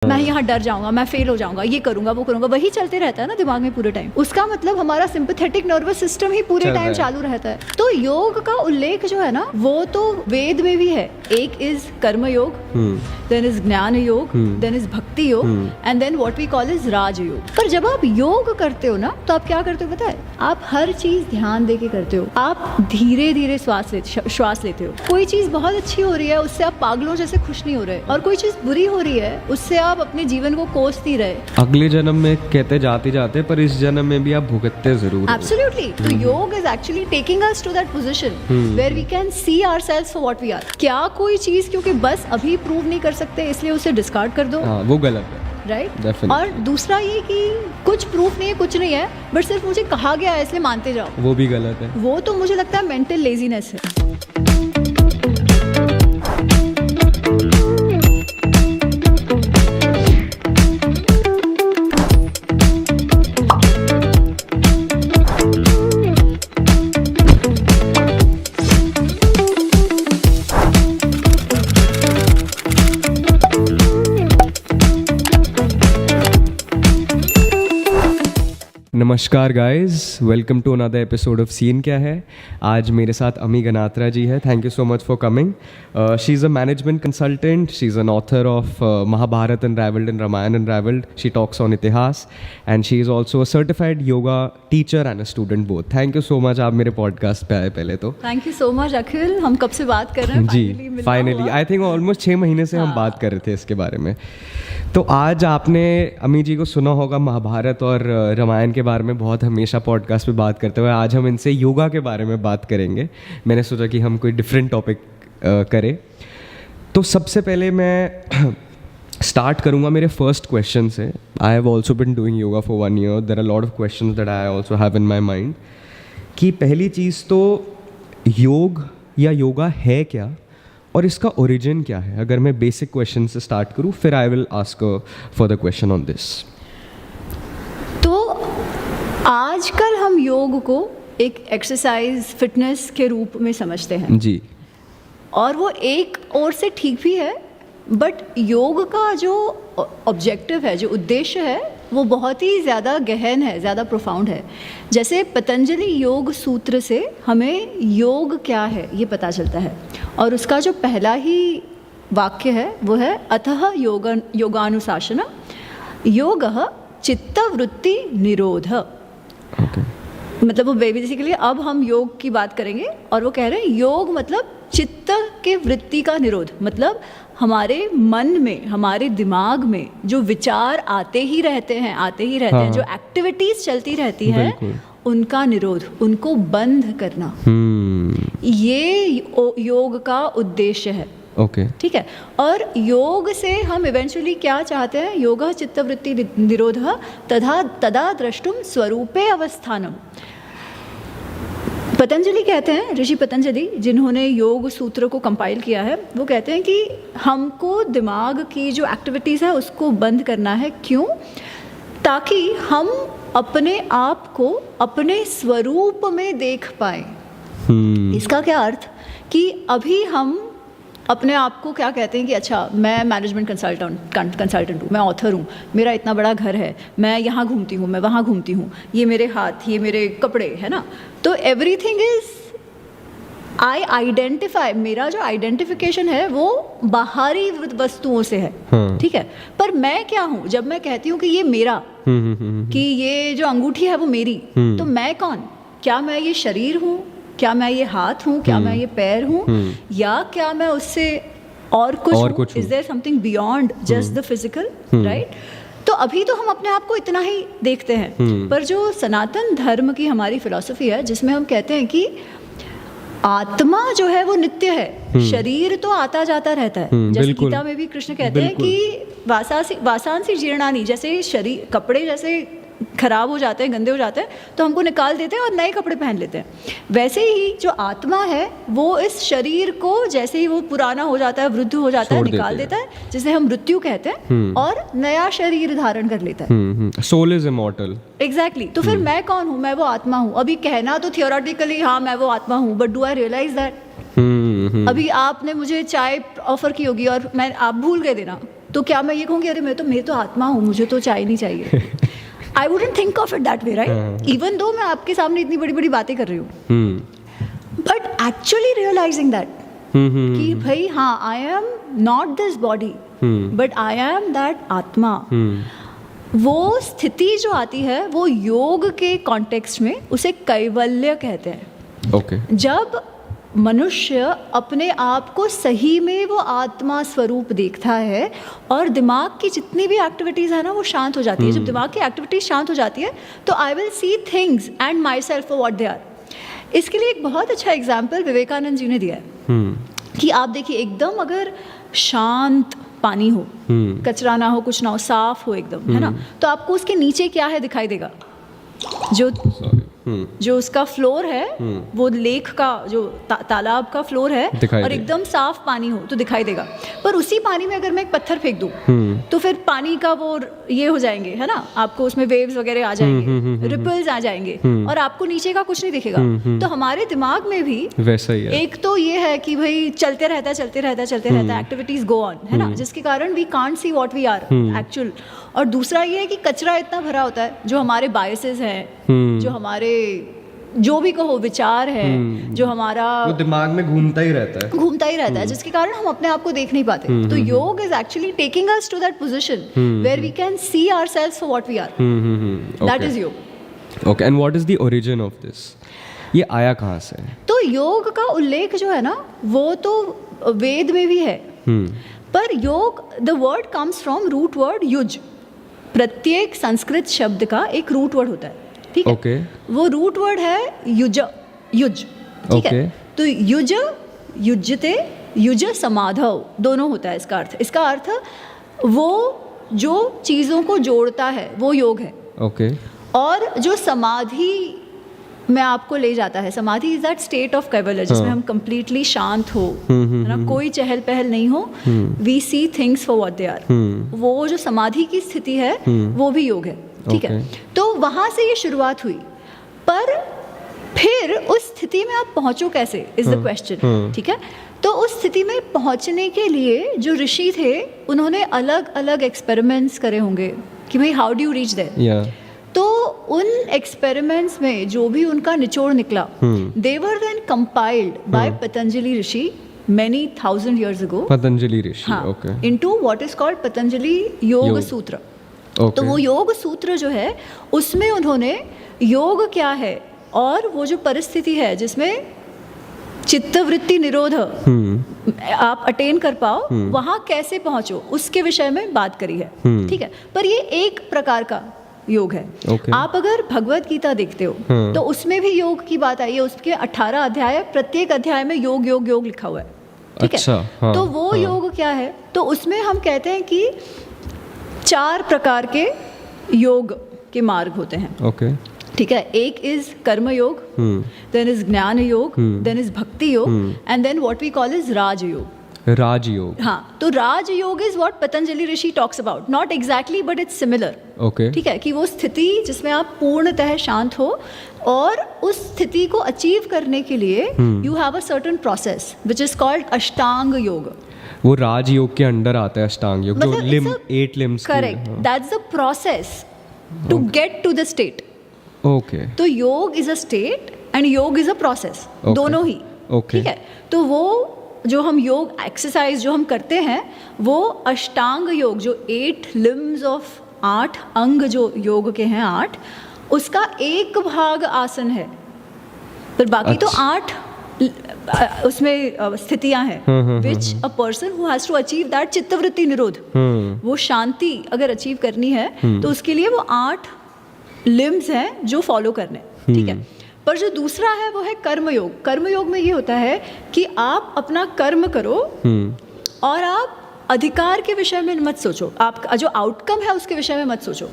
मैं यहाँ डर जाऊंगा, मैं फेल हो जाऊंगा, ये करूंगा वो करूंगा, वही चलते रहता है ना दिमाग में पूरे टाइम। उसका मतलब हमारा सिंपैथेटिक नर्वस सिस्टम ही पूरे टाइम चालू रहता है। तो योग का उल्लेख जो है ना वो तो वेद में भी है। एक इज कर्म योग, देन इज ज्ञान योग, then is bhakti yoga, and then what we call is raj yoga. पर जब आप योग करते हो ना तो आप क्या करते हो पता है? आप हर चीज ध्यान दे के करते हो। आप धीरे धीरे श्वास लेते हो। कोई चीज बहुत अच्छी हो रही है उससे आप पागलों जैसे खुश नहीं हो रहे, और कोई चीज बुरी हो रही है उससे आप अपने जीवन को कोस नहीं रहे। अगले जन्म में कहते जाते जाते पर इस जन्म में भी आप भुगतते जरूर। एब्सोल्युटली। तो योग is actually taking us to that position where we can see ourselves for what we are. क्या कोई चीज क्योंकि बस अभी प्रूव नहीं कर सकते इसलिए उसे डिस्कार्ड कर दो? वो गलत है, राइट। और दूसरा ये कि कुछ प्रूफ नहीं है, कुछ नहीं है, बट सिर्फ मुझे कहा गया है इसलिए मानते जाओ, वो भी गलत है। वो तो मुझे लगता है मेंटल लेजीनेस है। नमस्कार guys, welcome to another episode of scene क्या है। आज मेरे साथ अमी गनात्रा जी है। Thank you so much for coming. She is a management consultant, she is an author of Mahabharata unravelled and Ramayana unravelled. She talks on itihas and she is also a certified yoga teacher and a student both. Thank you so much, आप मेरे podcast पे आए। पहले तो thank you so much अखिल, हम कब से बात कर रहे हैं? जी फाइनली आई थिंक ऑलमोस्ट 6 महीने से हम बात कर रहे थे इसके बारे में। तो आज आपने अमी जी को सुना होगा महाभारत और रामायण के बारे में बहुत हमेशा पॉडकास्ट पे बात करते हुए। आज हम इनसे योगा के बारे में बात करेंगे। मैंने सोचा कि हम कोई डिफरेंट टॉपिक करें। तो सबसे पहले मैं स्टार्ट करूँगा मेरे फर्स्ट क्वेश्चन से। I have also been doing yoga for 1 year। There are lot of questions that I also have in my mind. कि पहली चीज़ तो योग या योगा है क्या और इसका ओरिजिन क्या है? अगर मैं बेसिक क्वेश्चन से स्टार्ट करूँ, फिर I will ask for the question on this. तो आजकल हम योग को एक एक्सरसाइज फिटनेस के रूप में समझते हैं जी, और वो एक ओर से ठीक भी है, बट योग का जो ऑब्जेक्टिव है, जो उद्देश्य है, वो बहुत ही ज़्यादा गहन है, ज़्यादा प्रोफाउंड है। जैसे पतंजलि योग सूत्र से हमें योग क्या है ये पता चलता है, और उसका जो पहला ही वाक्य है वो है अतः योगानुशासन योगः चित्तवृत्ति निरोध। मतलब वो बेसिकली अब हम योग की बात करेंगे और वो कह रहे हैं योग मतलब चित्त के वृत्ति का निरोध। मतलब हमारे मन में, हमारे दिमाग में जो विचार आते ही रहते हैं, जो एक्टिविटीज चलती रहती हैं, उनका निरोध, उनको बंद करना, ये योग का उद्देश्य है। ओके, ठीक है। और योग से हम इवेंचुअली क्या चाहते हैं? योगः चित्तवृत्ति निरोधः तदा द्रष्टुम स्वरूपे अवस्थानम। पतंजलि कहते हैं, ऋषि पतंजलि जिन्होंने योग सूत्र को कंपाइल किया है, वो कहते हैं कि हमको दिमाग की जो एक्टिविटीज़ है उसको बंद करना है। क्यों? ताकि हम अपने आप को अपने स्वरूप में देख पाए। इसका क्या अर्थ? कि अभी हम अपने आप को क्या कहते हैं कि अच्छा मैं मैनेजमेंट कंसल्टेंट हूँ, मैं ऑथर हूँ, मेरा इतना बड़ा घर है, मैं यहाँ घूमती हूँ, मैं वहाँ घूमती हूँ, ये मेरे हाथ, ये मेरे कपड़े, है ना। तो एवरीथिंग इज आई आइडेंटिफाई। मेरा जो आइडेंटिफिकेशन है वो बाहरी वस्तुओं से है, ठीक है। पर मैं क्या हूँ? जब मैं कहती हूँ कि ये मेरा, कि ये जो अंगूठी है वो मेरी, तो मैं कौन? क्या मैं ये शरीर हूँ? क्या मैं ये हाथ हूँ? क्या मैं ये पैर हूँ? या क्या मैं उससे और कुछ? Is there something beyond just the physical, right? तो अभी तो हम अपने आप को इतना ही देखते हैं, पर जो सनातन धर्म की हमारी फिलॉसफी है, जिसमें हम कहते हैं कि आत्मा जो है वो नित्य है, शरीर तो आता जाता रहता है। जैसे गीता में भी कृष्ण कहते हैं कि वासांसी जीर्णानि, जैसे शरीर, कपड़े जैसे खराब हो जाते हैं, गंदे हो जाते हैं, तो हमको निकाल देते हैं और नए कपड़े पहन लेते हैं। वैसे ही जो आत्मा है वो इस शरीर को जैसे ही वो पुराना हो जाता है, वृद्ध हो जाता है, निकाल देता है, जिसे हम मृत्यु कहते हैं, और नया शरीर धारण कर लेता है। Soul is immortal. एग्जैक्टली। तो फिर मैं कौन हूँ? मैं वो आत्मा हूँ। अभी कहना तो थियोरेटिकली हाँ मैं वो आत्मा हूँ, but do I realise that? अभी आपने मुझे चाय ऑफर की होगी और आप भूल गए देना, तो क्या मैं ये कहूँगी अरे मैं तो आत्मा हूँ, मुझे तो चाय नहीं चाहिए? I wouldn't think of it that way, right? Even though मैं आपके सामने इतनी बड़ी बड़ी बातें कर रही हूँ, बट एक्चुअली रियलाइजिंग दैट कि भाई हाँ, I am not this body but I am that आत्मा। वो स्थिति जो आती है वो योग के कॉन्टेक्स्ट में उसे कैवल्य कहते हैं। ओके। जब मनुष्य अपने आप को सही में वो आत्मा स्वरूप देखता है और दिमाग की जितनी भी एक्टिविटीज़ है ना वो शांत हो जाती है। जब दिमाग की एक्टिविटीज शांत हो जाती है तो I will see things and myself for what they are. इसके लिए एक बहुत अच्छा एग्जाम्पल विवेकानंद जी ने दिया है कि आप देखिए, एकदम अगर शांत पानी हो, कचरा ना हो, कुछ ना हो, साफ हो एकदम, है ना, तो आपको उसके नीचे क्या है दिखाई देगा? जो उसका फ्लोर है वो लेक का जो तालाब का फ्लोर है और एकदम साफ पानी हो तो दिखाई देगा। पर उसी पानी में अगर मैं एक पत्थर फेंक दूं तो फिर पानी का वो ये हो जाएंगे, है ना, आपको उसमें वेव्स वगैरह आ जाएंगे, रिपल्स आ जाएंगे और आपको नीचे का कुछ नहीं दिखेगा। तो हमारे दिमाग में भी वैसा ही है। एक तो ये है कि भाई चलते रहता है, एक्टिविटीज गो ऑन, है ना, जिसके कारण we can't see what we are actual. और दूसरा ये है कि कचरा इतना भरा होता है, जो हमारे बायसेस हैं, जो हमारे जो भी कहो विचार है, जो हमारा वो दिमाग में घूमता ही रहता है, जिसके कारण हम अपने आप को देख नहीं पाते। तो योग is actually taking us to that position where we can see ourselves for what we are. That is yog. Okay, and what is the origin of this? ये आया कहाँ से? तो योग का उल्लेख जो है ना वो तो वेद में भी है, पर yoga the word comes from root word yuj. प्रत्येक संस्कृत शब्द का एक रूट वर्ड होता है, ठीक है? Okay. वो रूट वर्ड है युज, ठीक है? तो युज, युज्यते, युज समाधव दोनों होता है इसका अर्थ। इसका अर्थ वो जो चीज़ों को जोड़ता है वो योग है। Okay. और जो समाधि में आपको ले जाता है, समाधि इज दैट स्टेट ऑफ कैवल्य जिसमें हम कंप्लीटली शांत हो, है ना, कोई चहल पहल नहीं हो, we see things for what they are. वो जो समाधि की स्थिति है वो भी योग है, ठीक है? तो वहां से ये शुरुआत हुई, पर फिर उस स्थिति में आप पहुंचो कैसे इज द क्वेश्चन, ठीक है? तो उस स्थिति में पहुंचने के लिए जो ऋषि थे उन्होंने अलग अलग एक्सपेरिमेंट्स करे होंगे कि भाई how do you reach there. तो उन एक्सपेरिमेंट्स में जो भी उनका निचोड़ निकला, they were then compiled by Patanjali rishi many thousand years ago, Patanjali rishi, हाँ, okay, into what is called Patanjali Yoga सूत्र। Okay. तो वो योग सूत्र जो है उसमें उन्होंने योग क्या है और वो जो परिस्थिति है जिसमें चित्तवृत्ति निरोध आप अटेन कर पाओ, वहां कैसे पहुंचो उसके विषय में बात करी है, ठीक है? पर ये एक प्रकार का योग है। Okay. आप अगर भगवत गीता देखते हो तो उसमें भी योग की बात आई है। उसके 18 अध्याय, प्रत्येक अध्याय में योग योग योग लिखा हुआ है, ठीक अच्छा, है? हाँ, तो वो योग क्या है? तो उसमें हम कहते हैं कि 4 प्रकार के योग के मार्ग होते हैं, okay, ठीक है? एक इज कर्म योग, देन इज ज्ञान योग, then is bhakti yoga, and then what we call is Rajyoga. Rajyoga, हाँ, तो Rajyoga is what Patanjali rishi talks about, not exactly but it's similar, okay, ठीक है? कि वो स्थिति जिसमें आप पूर्णतः शांत हो और उस स्थिति को अचीव करने के लिए you have a certain process which is called अष्टांग योग। वो राजयोग के अंडर आता है अष्टांग योग, जो limb 8 limbs, correct, that's the process to get to the state. Okay, तो योग is a state and yoga is a process, दोनों ही, ठीक है? तो वो जो हम योग एक्सरसाइज जो हम करते हैं वो अष्टांग योग, जो 8 लिम्स ऑफ 8 अंग जो योग के हैं 8, उसका एक भाग आसन है, पर बाकी तो 8 उसमें स्थितियां हैं which a person who has to achieve that chittavritti nirodha, वो शांति अगर अचीव करनी है तो उसके लिए वो 8 लिम्स हैं जो फॉलो करने, ठीक है? पर जो दूसरा है वो है कर्मयोग। कर्मयोग में ये होता है कि आप अपना कर्म करो और आप अधिकार के विषय में मत सोचो, आपका जो आउटकम है उसके विषय में मत सोचो।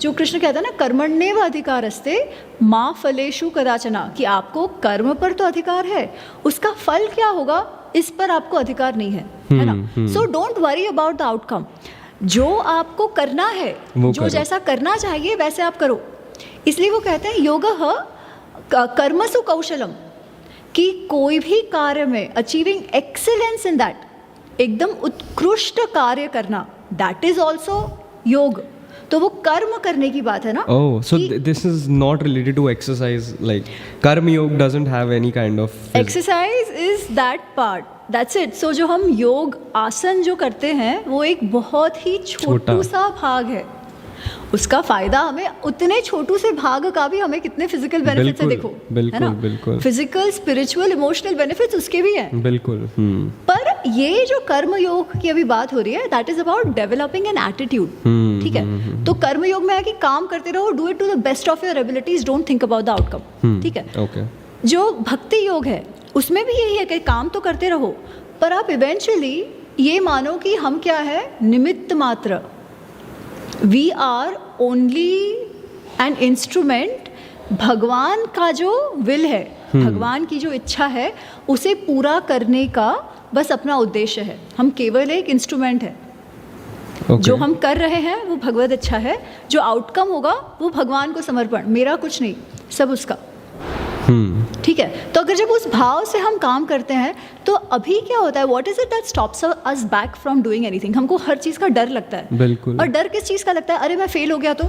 जो कृष्ण कहता है ना, कर्मण्येव अधिकारस्ते मा फलेषु कदाचना, कि आपको कर्म पर तो अधिकार है, उसका फल क्या होगा इस पर आपको अधिकार नहीं है ना? So don't worry about the outcome. जो आपको करना है, जो जैसा करना चाहिए वैसे आप करो। इसलिए वो कहते हैं योगः कर्मसु कौशलम, कि कोई भी कार्य में अचीविंग एक्सीलेंस इन दैट, एकदम उत्कृष्ट कार्य करना दैट इज ऑल्सो योग। तो वो कर्म करने की बात है ना। Oh, so this is not related to exercise. Like Karma Yoga doesn't have any kind of exercise is that part, that's it. So जो हम योग आसन जो करते हैं वो एक बहुत ही छोटू सा भाग है, उसका फायदा हमें उतने छोटू से भाग का भी हमें कितने फिजिकल बेनिफिट्स है देखो, है ना। बिल्कुल फिजिकल, स्पिरिचुअल, इमोशनल बेनिफिट्स उसके भी हैं। बिल्कुल। पर ये जो कर्म योग की अभी बात हो रही है, that is about developing an attitude, ठीक है। तो कर्म योग में है कि काम करते रहो, do it to the best of your abilities, don't think about the outcome, ठीक है। ओके। जो भक्ति योग है उसमें भी यही है कि काम तो करते रहो, पर आप इवेंचुअली ये मानो कि हम क्या है, निमित्त मात्र। We are only an instrument, भगवान का जो विल है, भगवान की जो इच्छा है उसे पूरा करने का बस अपना उद्देश्य है। हम केवल एक इंस्ट्रूमेंट है। जो हम कर रहे हैं वो भगवत इच्छा है, जो आउटकम होगा वो भगवान को समर्पण, मेरा कुछ नहीं, सब उसका, ठीक है। तो अगर जब उस भाव से हम काम करते हैं तो अभी क्या होता है, what is it that stops us back from doing anything. हमको हर चीज़ का डर लगता है। बिल्कुल। और डर किस चीज़ का लगता है, अरे मैं फेल हो गया तो,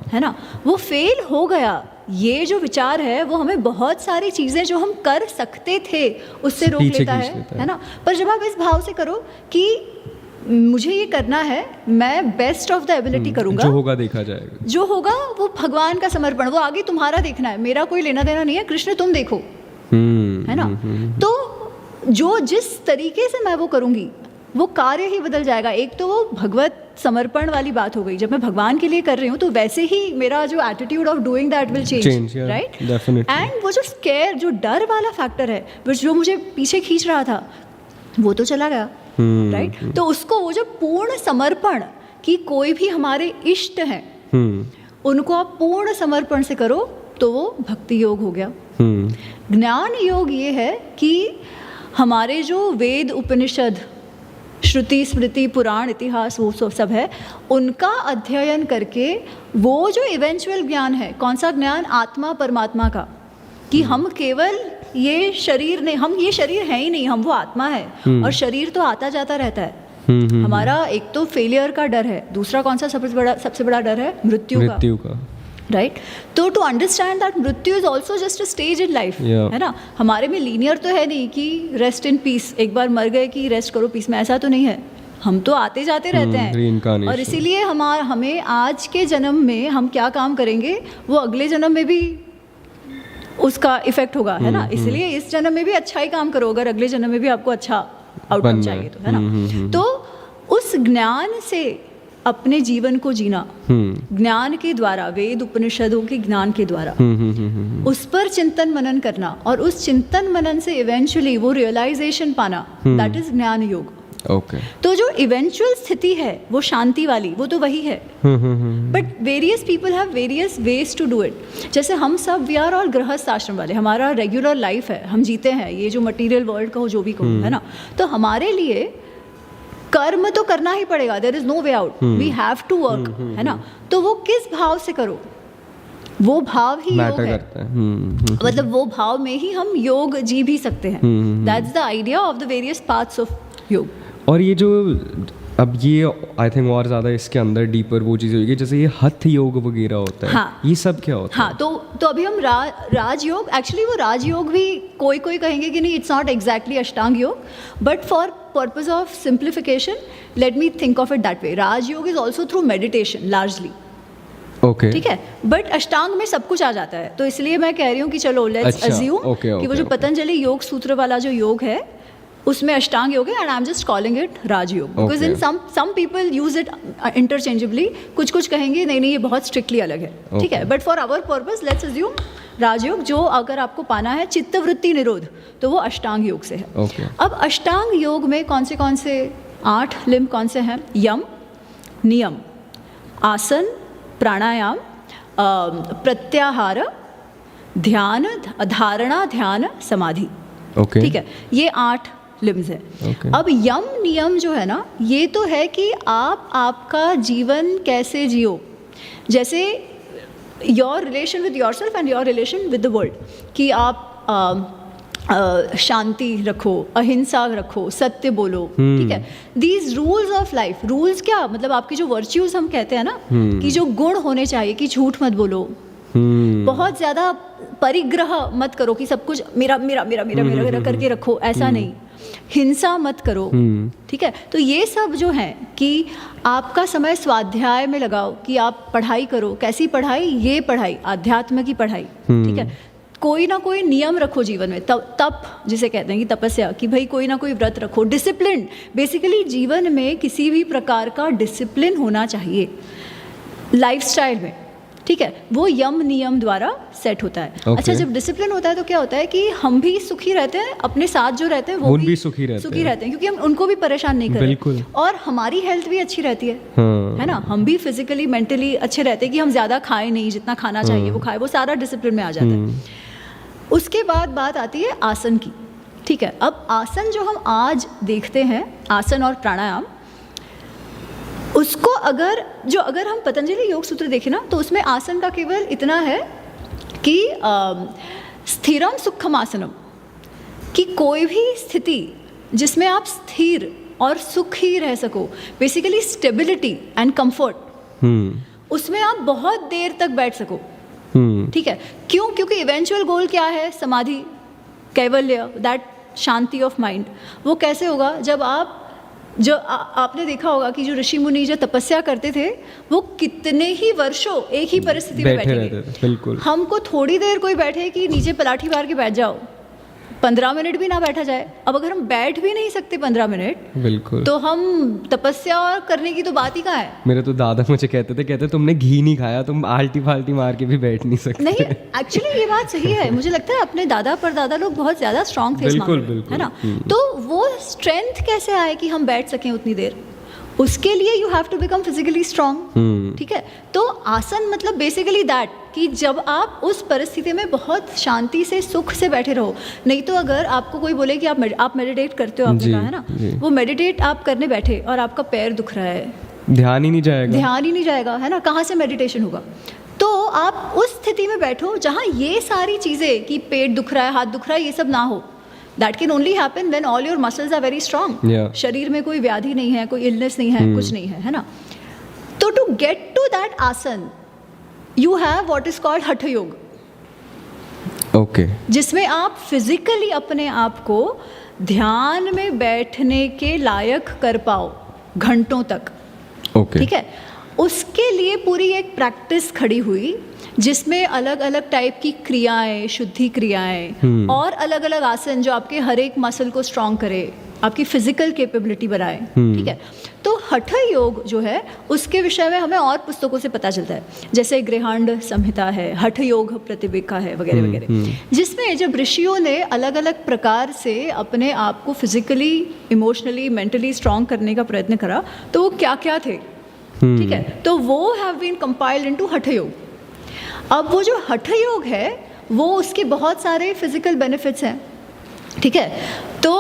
है ना। वो फेल हो गया, ये जो विचार है वो हमें बहुत सारी चीज़ें जो हम कर सकते थे उससे रोक लेता है ना। पर जब आप इस भाव से करो कि मुझे ये करना है, मैं बेस्ट ऑफ द एबिलिटी करूंगा, जो होगा देखा जाएगा, जो होगा वो भगवान का समर्पण, वो आगे तुम्हारा देखना है, मेरा कोई लेना देना नहीं है, कृष्ण तुम देखो, है ना। तो जो जिस तरीके से मैं वो करूंगी वो कार्य ही बदल जाएगा। एक तो वो भगवत समर्पण वाली बात हो गई, जब मैं भगवान के लिए कर रही हूँ तो वैसे ही मेरा जो attitude of doing that will change, right. And वो जो स्केयर, जो डर वाला फैक्टर है, जो मुझे पीछे खींच रहा था, वो तो चला गया, राइट। तो उसको, वो जो पूर्ण समर्पण कि कोई भी हमारे इष्ट हैं उनको आप पूर्ण समर्पण से करो तो वो भक्ति योग हो गया। ज्ञान योग ये है कि हमारे जो वेद, उपनिषद, श्रुति, स्मृति, पुराण, इतिहास, वो सब है, उनका अध्ययन करके वो जो इवेंचुअल ज्ञान है, कौन सा ज्ञान, आत्मा परमात्मा का, कि हम केवल ये शरीर नहीं, हम ये शरीर है ही नहीं, हम वो आत्मा है, और शरीर तो आता जाता रहता है। हमारा एक तो फेलियर का डर है, दूसरा कौन सा सबसे बड़ा डर है, मृत्यु का, राइट। तो टू अंडरस्टैंड दैट मृत्यु is also just a stage in life, है ना। हमारे में लीनियर तो है नहीं कि रेस्ट इन पीस, एक बार मर गए कि रेस्ट करो पीस में, ऐसा तो नहीं है। हम तो आते जाते रहते हैं, और इसीलिए हमें आज के जन्म में हम क्या काम करेंगे वो अगले जन्म में भी उसका इफेक्ट होगा, है ना। इसलिए इस जन्म में भी अच्छा ही काम करो अगर अगले जन्म में भी आपको अच्छा आउटकम चाहिए तो, है ना। तो उस ज्ञान से अपने जीवन को जीना, ज्ञान के द्वारा, वेद उपनिषदों के ज्ञान के द्वारा उस पर चिंतन मनन करना, और उस चिंतन मनन से इवेंचुअली वो रियलाइजेशन पाना, दैट इज ज्ञान योग। Okay. तो जो इवेंचुअल स्थिति है वो शांति वाली, वो तो वही है, but various people have various ways to do it. जैसे हम सब, वी आर ऑल गृहस्थ आश्रम वाले, हमारा रेगुलर लाइफ है, हम जीते हैं ये जो मटेरियल वर्ल्ड का हो, जो भी कहो, है ना। तो हमारे लिए कर्म तो करना ही पड़ेगा, there is no way out, we have to work, है ना। तो वो किस भाव से करो, वो भाव ही योग है, मतलब वो भाव में ही हम योग जी भी सकते हैं। That's the idea of the various parts of योग। और ये जो अब ये आई थिंक और ज़्यादा इसके अंदर डीपर वो चीज़ होगी, जैसे ये हठ योग वगैरह होता है, हाँ, ये सब क्या होता है? हाँ, तो अभी हम राजयोग, एक्चुअली वो राजयोग भी कोई कहेंगे कि नहीं, it's not exactly Ashtanga yoga, but for purpose of simplification let me think of it that way. Rajyoga is also through meditation largely, okay, ठीक है, बट अष्टांग में सब कुछ आ जाता है। तो इसलिए मैं कह रही हूँ कि चलो लेट्स अज्यूम कि वो जो पतंजलि योग सूत्र वाला जो योग है उसमें अष्टांग योग है, and I am just calling it Rajyoga, because in some people use it interchangeably. कुछ कहेंगे नहीं ये बहुत स्ट्रिक्टली अलग है, ठीक है, but for our purpose let's assume Rajyoga, जो अगर आपको पाना है चित्तवृत्ति निरोध, तो वो अष्टांग योग से है। अब अष्टांग योग में कौन से 8 लिम्ब कौन से हैं? यम, नियम, आसन, प्राणायाम, प्रत्याहार, ध्यान, धारणा, ध्यान, समाधि, ठीक है, ये 8 लिम्स है। अब यम नियम जो है ना, ये तो है कि आप आपका जीवन कैसे जियो, जैसे your relation with yourself and your relation with the world, कि आप शांति रखो, अहिंसा रखो, सत्य बोलो, ठीक है। These rules of life, rules क्या मतलब आपकी जो वर्च्यूज हम कहते हैं ना कि जो गुण होने चाहिए, कि झूठ मत बोलो, बहुत ज्यादा परिग्रह मत करो कि सब कुछ मेरा मेरा मेरा मेरा मेरा मेरा करके रखो, ऐसा नहीं, हिंसा मत करो, ठीक है। तो ये सब जो है कि आपका समय स्वाध्याय में लगाओ, कि आप पढ़ाई करो। कैसी पढ़ाई? ये पढ़ाई, आध्यात्म की पढ़ाई, ठीक है। कोई ना कोई नियम रखो जीवन में, तप जिसे कहते हैं कि तपस्या, कि भाई कोई ना कोई व्रत रखो, डिसिप्लिन। बेसिकली जीवन में किसी भी प्रकार का डिसिप्लिन होना चाहिए लाइफस्टाइल में, ठीक है। वो यम नियम द्वारा सेट होता है। अच्छा, जब डिसिप्लिन होता है तो क्या होता है कि हम भी सुखी रहते हैं, अपने साथ जो रहते हैं वो भी सुखी रहते हैं, क्योंकि हम उनको भी परेशान नहीं करते, और हमारी हेल्थ भी अच्छी रहती है, है ना। हम भी फिजिकली मेंटली अच्छे रहते हैं कि हम ज़्यादा खाएं नहीं, जितना खाना चाहिए वो खाए, वो सारा डिसिप्लिन में आ जाता है। उसके बाद बात आती है आसन की, ठीक है। अब आसन जो हम आज देखते हैं, आसन और प्राणायाम, उसको अगर हम पतंजलि योग सूत्र देखें ना, तो उसमें आसन का केवल इतना है कि स्थिरम सुखम आसनम, कि कोई भी स्थिति जिसमें आप स्थिर और सुखी रह सको, बेसिकली स्टेबिलिटी एंड कंफर्ट, उसमें आप बहुत देर तक बैठ सको, ठीक है। क्यों? क्योंकि इवेंचुअल गोल क्या है? समाधि, कैवल्य, दैट शांति ऑफ माइंड। वो कैसे होगा? जब आप आपने देखा होगा कि जो ऋषि मुनि जो तपस्या करते थे, वो कितने ही वर्षों एक ही परिस्थिति में बैठे थे। बिल्कुल। हमको थोड़ी देर कोई बैठे कि नीचे पलाठी मार के बैठ जाओ, 15 मिनट भी ना बैठा जाए। अब अगर हम बैठ भी नहीं सकते 15 मिनट, बिल्कुल, तो हम तपस्या और करने की तो बात ही कहाँ है। मेरे तो दादा मुझे कहते तुमने घी नहीं खाया, तुम आल्टी फाल्टी मार के भी बैठ नहीं सकते। नहीं, एक्चुअली ये बात सही है। मुझे लगता है अपने दादा परदादा लोग बहुत ज्यादा स्ट्रांग थे, बिल्कुल, है ना। तो वो स्ट्रेंथ कैसे आए कि हम बैठ सकें उतनी देर? उसके लिए you have to become physically strong, ठीक है। तो आसन मतलब बेसिकली दैट, कि जब आप उस परिस्थिति में बहुत शांति से, सुख से बैठे रहो। नहीं तो अगर आपको कोई बोले कि आप मेडिटेट करते हो, आपने कहा है ना, वो मेडिटेट आप करने बैठे और आपका पैर दुख रहा है, ध्यान ही नहीं जाएगा, है ना, कहाँ से मेडिटेशन होगा? तो आप उस स्थिति में बैठो जहाँ ये सारी चीज़ें, कि पेट दुख रहा है, हाथ दुख रहा है, ये सब ना हो। That can only happen when all your muscles are very strong. शरीर में कोई व्याधि नहीं है, कोई इलनेस नहीं है, कुछ नहीं है ना। तो to get to that आसन, you have what is called हठ योग, जिसमें आप फिजिकली अपने आप को ध्यान में बैठने के लायक कर पाओ घंटों तक, ठीक है। उसके लिए पूरी एक प्रैक्टिस खड़ी हुई, जिसमें अलग अलग टाइप की क्रियाएं, शुद्धि क्रियाएं और अलग अलग आसन जो आपके हर एक मसल को स्ट्रॉन्ग करे, आपकी फिजिकल कैपेबिलिटी बढ़ाए, ठीक है। तो हठ योग जो है, उसके विषय में हमें और पुस्तकों से पता चलता है, जैसे गृहांड संहिता है, हठ योग प्रतिबिका है, वगैरह वगैरह, जिसमें जब ऋषियों ने अलग अलग प्रकार से अपने आप को फिजिकली, इमोशनली, मेंटली स्ट्रॉन्ग करने का प्रयत्न करा, तो वो क्या क्या थे, ठीक है। तो वो हैव बीन कंपाइल्ड इनटू हठ योग। अब वो जो हठ योग है, वो उसके बहुत सारे फिजिकल बेनिफिट्स हैं, ठीक है। तो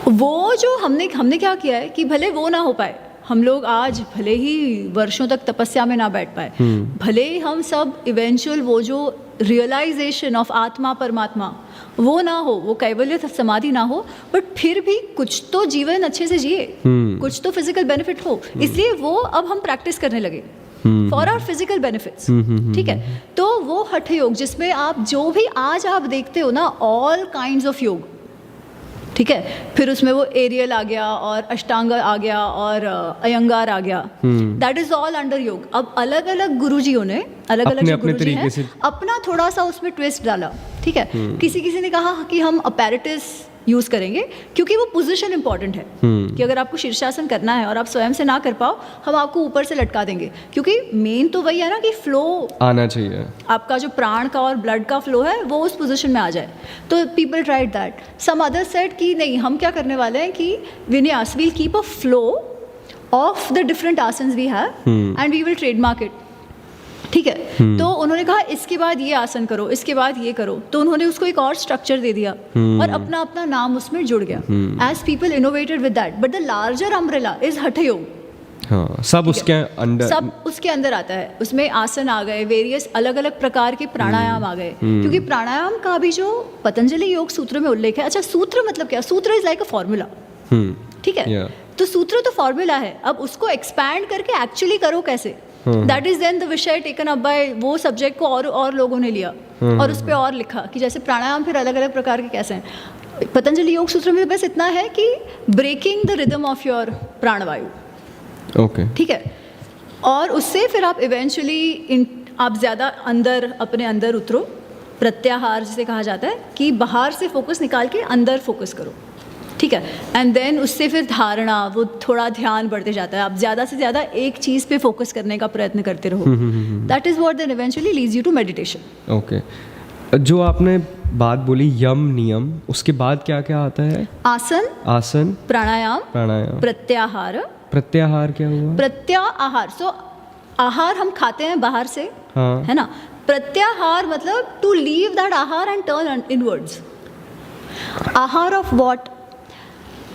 वो जो हमने क्या किया है कि भले वो ना हो पाए, हम लोग आज भले ही वर्षों तक तपस्या में ना बैठ पाए, भले ही हम सब इवेंचुअल वो जो रियलाइजेशन ऑफ आत्मा परमात्मा वो ना हो, वो कैवल्य समाधि ना हो, बट फिर भी कुछ तो जीवन अच्छे से जिए, कुछ तो फिजिकल बेनिफिट हो। इसलिए वो अब हम प्रैक्टिस करने लगे फॉर आवर फिजिकल बेनिफिट्स, ठीक है। तो वो हठ योग, जिसमें आप जो भी आज आप देखते हो ना, ऑल काइंड्स ऑफ योग, ठीक है। फिर उसमें वो एरियल आ गया, और अष्टांग आ गया, और अयंगार आ गया, दैट इज ऑल अंडर योग। अब अलग अलग गुरुजियों ने, अलग अलग जो गुरुजी हैं, अपना थोड़ा सा उसमें ट्विस्ट डाला, ठीक है। किसी ने कहा कि हम अपैरेटस यूज करेंगे, क्योंकि वो पोजीशन इंपॉर्टेंट है, कि अगर आपको शीर्षासन करना है और आप स्वयं से ना कर पाओ, हम आपको ऊपर से लटका देंगे, क्योंकि मेन तो वही है ना कि फ्लो आना चाहिए, आपका जो प्राण का और ब्लड का फ्लो है वो उस पोजीशन में आ जाए। तो people tried that, some other said कि नहीं, हम क्या करने वाले हैं कि vinyasa, we'll keep a flow of the different asanas we have and we will trademark it, ठीक है। तो उन्होंने कहा इसके बाद ये आसन करो, इसके बाद ये करो, तो उन्होंने उसको एक और स्ट्रक्चर दे दिया और अपना अपना नाम उसमें जुड़ गया, as people innovated with that. But the larger umbrella is Hatha yoga, हाँ, सब उसके अंडर, सब उसके अंदर आता है। उसमें आसन आ गए, वेरियस अलग अलग प्रकार के प्राणायाम आ गए, क्योंकि प्राणायाम का भी जो पतंजलि योग सूत्र में उल्लेख है। अच्छा, सूत्र मतलब क्या? सूत्र इज लाइक अ फॉर्मूला, ठीक है? तो सूत्र तो फॉर्मूला है, अब उसको एक्सपैंड करके एक्चुअली करो कैसे, दैट इज देन द विषय टेकन अप बाय वो सब्जेक्ट को और लोगों ने लिया और उस पर और लिखा कि जैसे प्राणायाम फिर अलग अलग प्रकार के कैसे हैं। पतंजलि योग सूत्र में बस इतना है कि breaking the rhythm of your pranavayu, okay, ठीक है? और उससे फिर आप इवेंचुअली आप ज़्यादा अंदर, अपने अंदर उतरो। प्रत्याहार जिसे कहा जाता है कि बाहर से फोकस निकाल के अंदर फोकस करो, ठीक है? एंड देन उससे फिर धारणा, वो थोड़ा ध्यान बढ़ते जाता है। आप ज़्यादा से ज़्यादा एक चीज़ पे फोकस करने का प्रयत्न करते रहो। That is what then eventually leads you to meditation. Okay, जो आपने बात बोली यम नियम, उसके बाद क्या क्या आता है? आसन, प्राणायाम, प्रत्याहार। प्रत्याहार क्या हुआ? प्रत्याहार, सो आहार हम खाते हैं बाहर से, हाँ, है ना? प्रत्याहार मतलब टू लीव दैट आहार एंड टर्न इनवर्ड्स। आहार ऑफ व्हाट?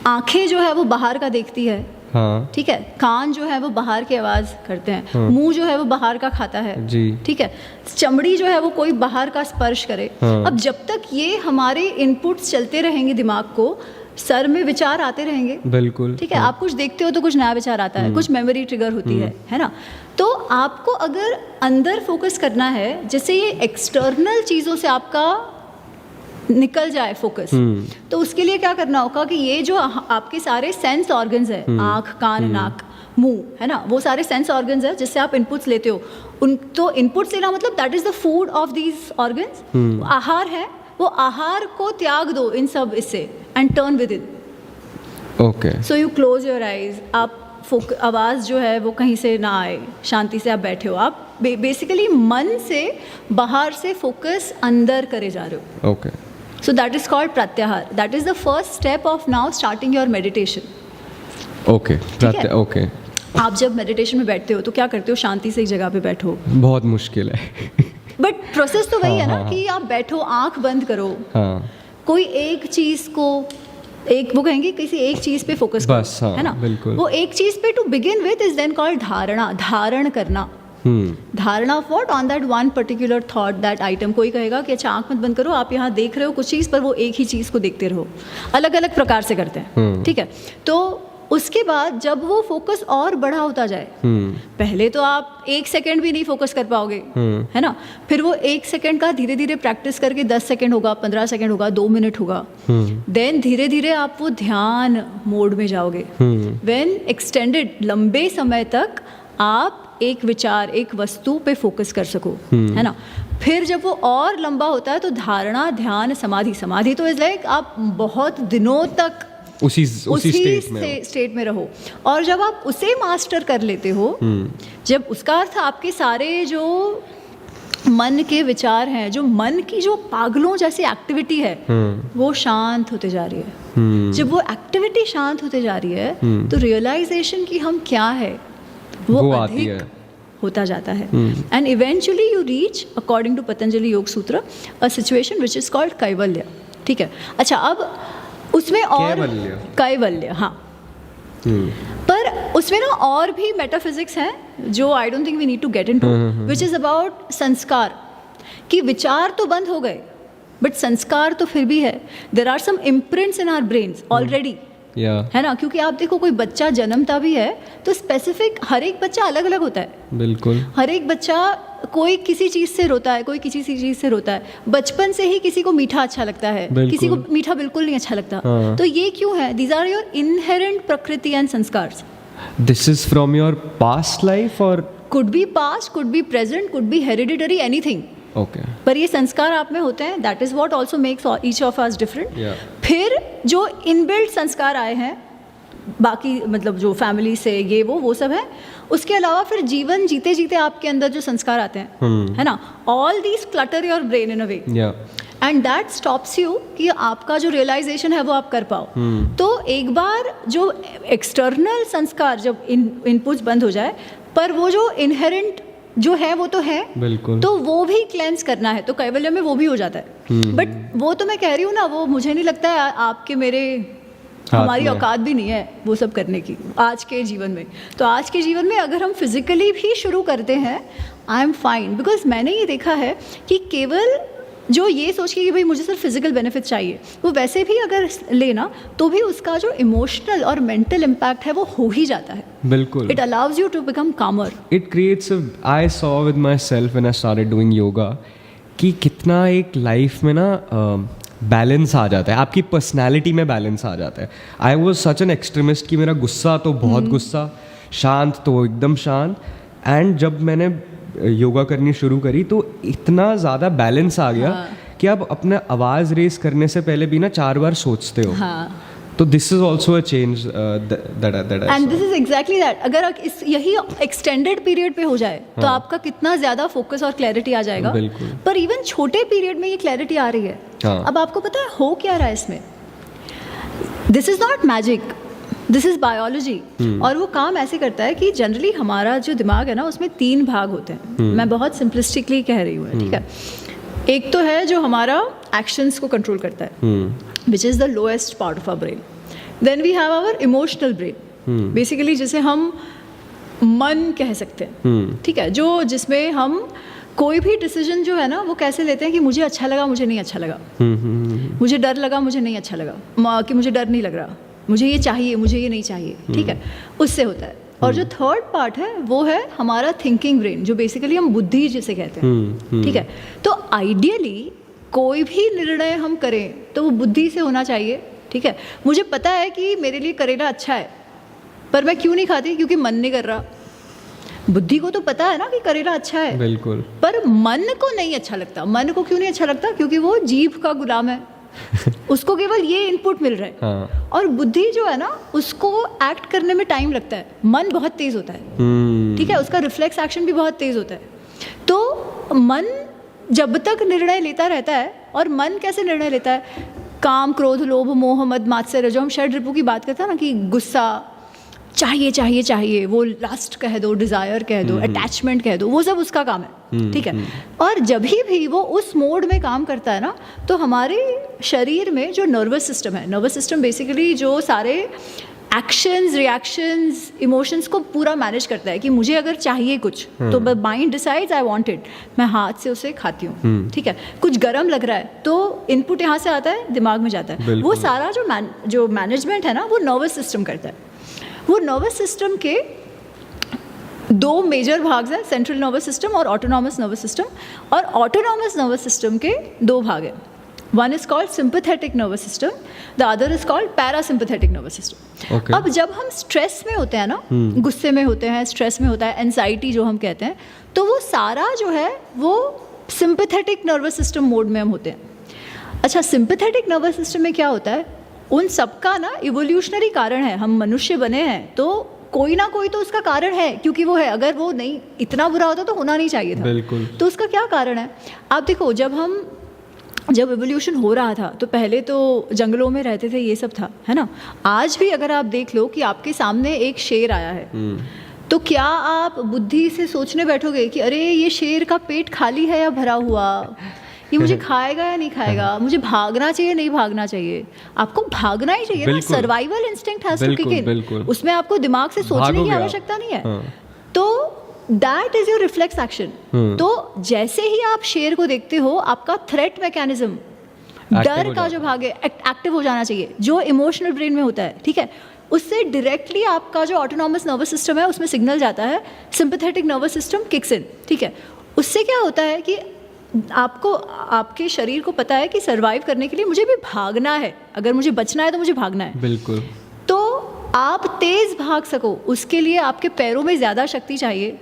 आंखें जो है वो बाहर का देखती है, हाँ, ठीक है? कान जो है वो बाहर की आवाज करते हैं, मुंह जो है वो बाहर का खाता है जी, ठीक है? चमड़ी जो है वो कोई बाहर का स्पर्श करे। हाँ। अब जब तक ये हमारे इनपुट्स चलते रहेंगे दिमाग को, सर में विचार आते रहेंगे, बिल्कुल, ठीक है? आप कुछ देखते हो तो कुछ नया विचार आता है, कुछ मेमोरी ट्रिगर होती है ना? तो आपको अगर अंदर फोकस करना है, जैसे ये एक्सटर्नल चीज़ों से आपका निकल जाए फोकस, तो उसके लिए क्या करना होगा कि ये जो आपके सारे सेंस ऑर्गन्स है, आँख, कान, नाक, मुंह, है ना? वो सारे सेंस ऑर्गन्स है जिससे आप इनपुट्स लेते हो। तो इनपुट्स लेना मतलब that is the food of these organs. आहार है, वो आहार को त्याग दो इन सब इससे and turn with in. Okay, so you close your eyes. आप आवाज़ जो है वो कहीं से ना आए, शांति से आप बैठे हो। आप बेसिकली मन से बाहर से फोकस अंदर करे जा रहे हो। Okay, so that is called pratyahara. That is the first step of now starting your meditation. Okay, okay. आप जब मेडिटेशन में बैठते हो तो क्या करते हो? शांति से एक जगह पे बैठो। बहुत मुश्किल है बट प्रोसेस तो वही है ना, हाँ, कि आप बैठो, आंख बंद करो, हाँ, कोई एक चीज को, एक वो कहेंगे किसी एक चीज पे फोकस करो, बस, हाँ, है ना? बिल्कुल। वो एक चीज पे to begin with is then called dharana. धारण करना, dharana of what? On that one particular thought, that item. कोई कहेगा कि अच्छा आंख मत बंद करो, आप यहाँ देख रहे हो कुछ चीज़, पर वो एक ही चीज़ को देखते रहो। अलग अलग प्रकार से करते हैं, ठीक है? तो उसके बाद जब वो फोकस और बड़ा होता जाए, पहले तो आप 1 सेकेंड भी नहीं फोकस कर पाओगे, है ना? फिर वो 1 सेकेंड का धीरे धीरे प्रैक्टिस करके 10 सेकेंड होगा, 15 सेकेंड होगा, 2 मिनट होगा। देन धीरे धीरे आप वो ध्यान मोड में जाओगे। व्हेन एक्सटेंडेड, लंबे समय तक आप एक विचार, एक वस्तु पे फोकस कर सको, है ना? फिर जब वो और लंबा होता है तो धारणा, ध्यान, समाधि। समाधि तो इज लाइक आप बहुत दिनों तक उसी स्टेट में रहो। और जब आप उसे मास्टर कर लेते हो, जब उसका अर्थ आपके सारे जो मन के विचार हैं, जो मन की जो पागलों जैसी एक्टिविटी है, वो शांत होते जा रही है। जब वो एक्टिविटी शांत होते जा रही है तो रियलाइजेशन की हम क्या है वो अधिक होता जाता है। And eventually you reach, according to Patanjali Yoga Sutra, a situation which is called kaivalya, ठीक है? अच्छा, अब उसमें और कैवल्य, हाँ, पर उसमें ना और भी मेटाफिजिक्स हैं जो I don't think we need to get into, which is about sanskar. कि विचार तो बंद हो गए बट संस्कार तो फिर भी है। There are some imprints in our brains already, है ना? क्योंकि आप देखो, कोई बच्चा जन्मता भी है तो स्पेसिफिक, हर एक बच्चा अलग अलग होता है, बिल्कुल। हर एक बच्चा, कोई किसी चीज़ से रोता है, कोई किसी चीज़ से रोता है। बचपन से ही किसी को मीठा अच्छा लगता है, किसी को मीठा बिल्कुल नहीं अच्छा लगता। तो ये क्यों है? These are your inherent prakriti and sanskars. This is from your past life और could be past, could be present, could be hereditary, anything. Okay, पर ये संस्कार आप में होते हैं। That is what also makes each of us different. फिर जो इनबिल्ट संस्कार आए हैं बाकी, मतलब जो फैमिली से, ये वो सब है। उसके अलावा फिर जीवन जीते जीते आपके अंदर जो संस्कार आते हैं, है ना, all these clutter your brain in a way, and that stops you कि आपका जो रियलाइजेशन है वो आप कर पाओ। तो एक बार जो एक्सटर्नल संस्कार, जब इनपुट्स बंद हो जाए, पर वो जो इनहेरेंट जो है वो तो है, बिल्कुल, तो वो भी क्लेंस करना है, तो कैवल्य में वो भी हो जाता है। बट वो तो मैं कह रही हूँ ना, वो मुझे नहीं लगता है आपके मेरे हमारी में। औकात भी नहीं है वो सब करने की आज के जीवन में। तो आज के जीवन में अगर हम फिजिकली भी शुरू करते हैं, आई एम फाइन, बिकॉज मैंने ये देखा है कि केवल जो ये सोच के कि भाई मुझे सिर्फ फिजिकल बेनिफिट चाहिए, वो वैसे भी अगर लेना तो भी उसका जो इमोशनल और मेंटल इम्पैक्ट है वो हो ही जाता है। बिल्कुल। It allows you to become calmer. It creates, I saw with myself when I started doing yoga कि कितना एक लाइफ में ना बैलेंस आ जाता है, आपकी पर्सनैलिटी में बैलेंस आ जाता है। I was such an extremist कि मेरा गुस्सा तो बहुत गुस्सा, शांत तो एकदम शांत, एंड जब मैंने योगा करनी शुरू करी तो इतना ज़्यादा बैलेंस आ गया कि आप अपने आवाज़ रेस करने से पहले भी ना 4 बार सोचते हो। हाँ। तो this is also a change that and this is exactly that. अगर इस यही एक्सटेंडेड पीरियड पे हो जाए तो आपका कितना ज़्यादा फोकस और क्लैरिटी आ जाएगा। बिल्कुल। पर इवन छोटे पीरियड में ये क्लैरिटी आ रही है। हाँ। अब आपको पता है हो क्या रहा है इसमें, this is not magic, this is biology. और वो काम ऐसे करता है कि जनरली हमारा जो दिमाग है ना उसमें 3 भाग होते हैं। मैं बहुत सिंपलिस्टिकली कह रही हूँ, ठीक है। एक तो है जो हमारा एक्शंस को कंट्रोल करता है, which is the lowest part of our brain. Then we have our emotional brain. Basically जिसे हम मन कह सकते हैं, ठीक है, जो जिसमें हम कोई भी डिसीजन जो है ना वो कैसे लेते हैं कि मुझे अच्छा लगा, मुझे नहीं अच्छा लगा, मुझे डर लगा, मुझे नहीं अच्छा लगा, कि मुझे डर नहीं लग रहा, मुझे ये चाहिए, मुझे ये नहीं चाहिए, ठीक है, उससे होता है। और जो थर्ड पार्ट है वो है हमारा थिंकिंग ब्रेन, जो बेसिकली हम बुद्धि जिसे कहते हैं, ठीक है। तो आइडियली कोई भी निर्णय हम करें तो वो बुद्धि से होना चाहिए, ठीक है। मुझे पता है कि मेरे लिए करेला अच्छा है पर मैं क्यों नहीं खाती, क्योंकि मन नहीं कर रहा। बुद्धि को तो पता है ना कि करेला अच्छा है, बिल्कुल, पर मन को नहीं अच्छा लगता। मन को क्यों नहीं अच्छा लगता, क्योंकि वो जीभ का गुलाम है उसको केवल ये इनपुट मिल रहा है। हाँ। और बुद्धि जो है ना उसको एक्ट करने में टाइम लगता है, मन बहुत तेज होता है, ठीक है, उसका रिफ्लेक्स एक्शन भी बहुत तेज होता है। तो मन जब तक निर्णय लेता रहता है, और मन कैसे निर्णय लेता है, काम, क्रोध, लोभ, मोह, मद, मात्सर्य, जो हम षड रिपु की बात करते हैं ना, कि गुस्सा, चाहिए चाहिए चाहिए, वो लास्ट कह दो, डिज़ायर कह दो, अटैचमेंट कह दो, वो सब उसका काम है, ठीक है। और जब भी वो उस मोड में काम करता है ना, तो हमारे शरीर में जो नर्वस सिस्टम है, नर्वस सिस्टम बेसिकली जो सारे एक्शंस, रिएक्शंस, इमोशंस को पूरा मैनेज करता है कि मुझे अगर चाहिए कुछ तो mind decides I want it, मैं हाथ से उसे खाती हूँ, ठीक है। कुछ गर्म लग रहा है तो इनपुट यहाँ से आता है, दिमाग में जाता है। वो सारा जो मैनेजमेंट है ना वो नर्वस सिस्टम करता है। वो नर्वस सिस्टम के 2 मेजर भाग हैं, सेंट्रल नर्वस सिस्टम और ऑटोनॉमस नर्वस सिस्टम। और ऑटोनॉमस नर्वस सिस्टम के 2 भाग हैं, one is called sympathetic nervous system, the other is called parasympathetic nervous system. Okay. अब जब हम स्ट्रेस में होते हैं ना, गुस्से में होते हैं, स्ट्रेस में होता है, एंजाइटी जो हम कहते हैं, तो वो सारा जो है वो सिंपैथेटिक नर्वस सिस्टम मोड में हम होते हैं। अच्छा, सिंपैथेटिक नर्वस सिस्टम में क्या होता है, उन सबका ना इवोल्यूशनरी कारण है। हम मनुष्य बने हैं तो कोई ना कोई तो उसका कारण है, क्योंकि वो है, अगर वो नहीं इतना बुरा होता तो होना नहीं चाहिए था। बिल्कुल। तो उसका क्या कारण है, आप देखो, जब एवोल्यूशन हो रहा था तो पहले तो जंगलों में रहते थे, ये सब था, है ना। आज भी अगर आप देख लो कि आपके सामने एक शेर आया है, तो क्या आप बुद्धि से सोचने बैठोगे कि अरे ये शेर का पेट खाली है या भरा हुआ, ये मुझे खाएगा या नहीं खाएगा, मुझे भागना चाहिए नहीं भागना चाहिए? आपको भागना ही चाहिए ना, survival instinct has to kick in. उसमें आपको दिमाग से सोचने की आवश्यकता नहीं है। तो that is your reflex action. तो जैसे ही आप शेर को देखते हो, आपका थ्रेट मैकेनिज्म, डर का जो भाग है, एक्टिव हो जाना चाहिए, जो इमोशनल ब्रेन में होता है, ठीक है। उससे डायरेक्टली आपका जो ऑटोनॉमस नर्वस सिस्टम है उसमें सिग्नल जाता है, sympathetic nervous system kicks in, ठीक है। उससे क्या होता है कि आपको, आपके शरीर को पता है कि सर्वाइव करने के लिए मुझे भी भागना है, अगर मुझे बचना है तो मुझे भागना है। बिल्कुल। तो आप तेज भाग सको उसके लिए आपके पैरों में ज़्यादा शक्ति चाहिए,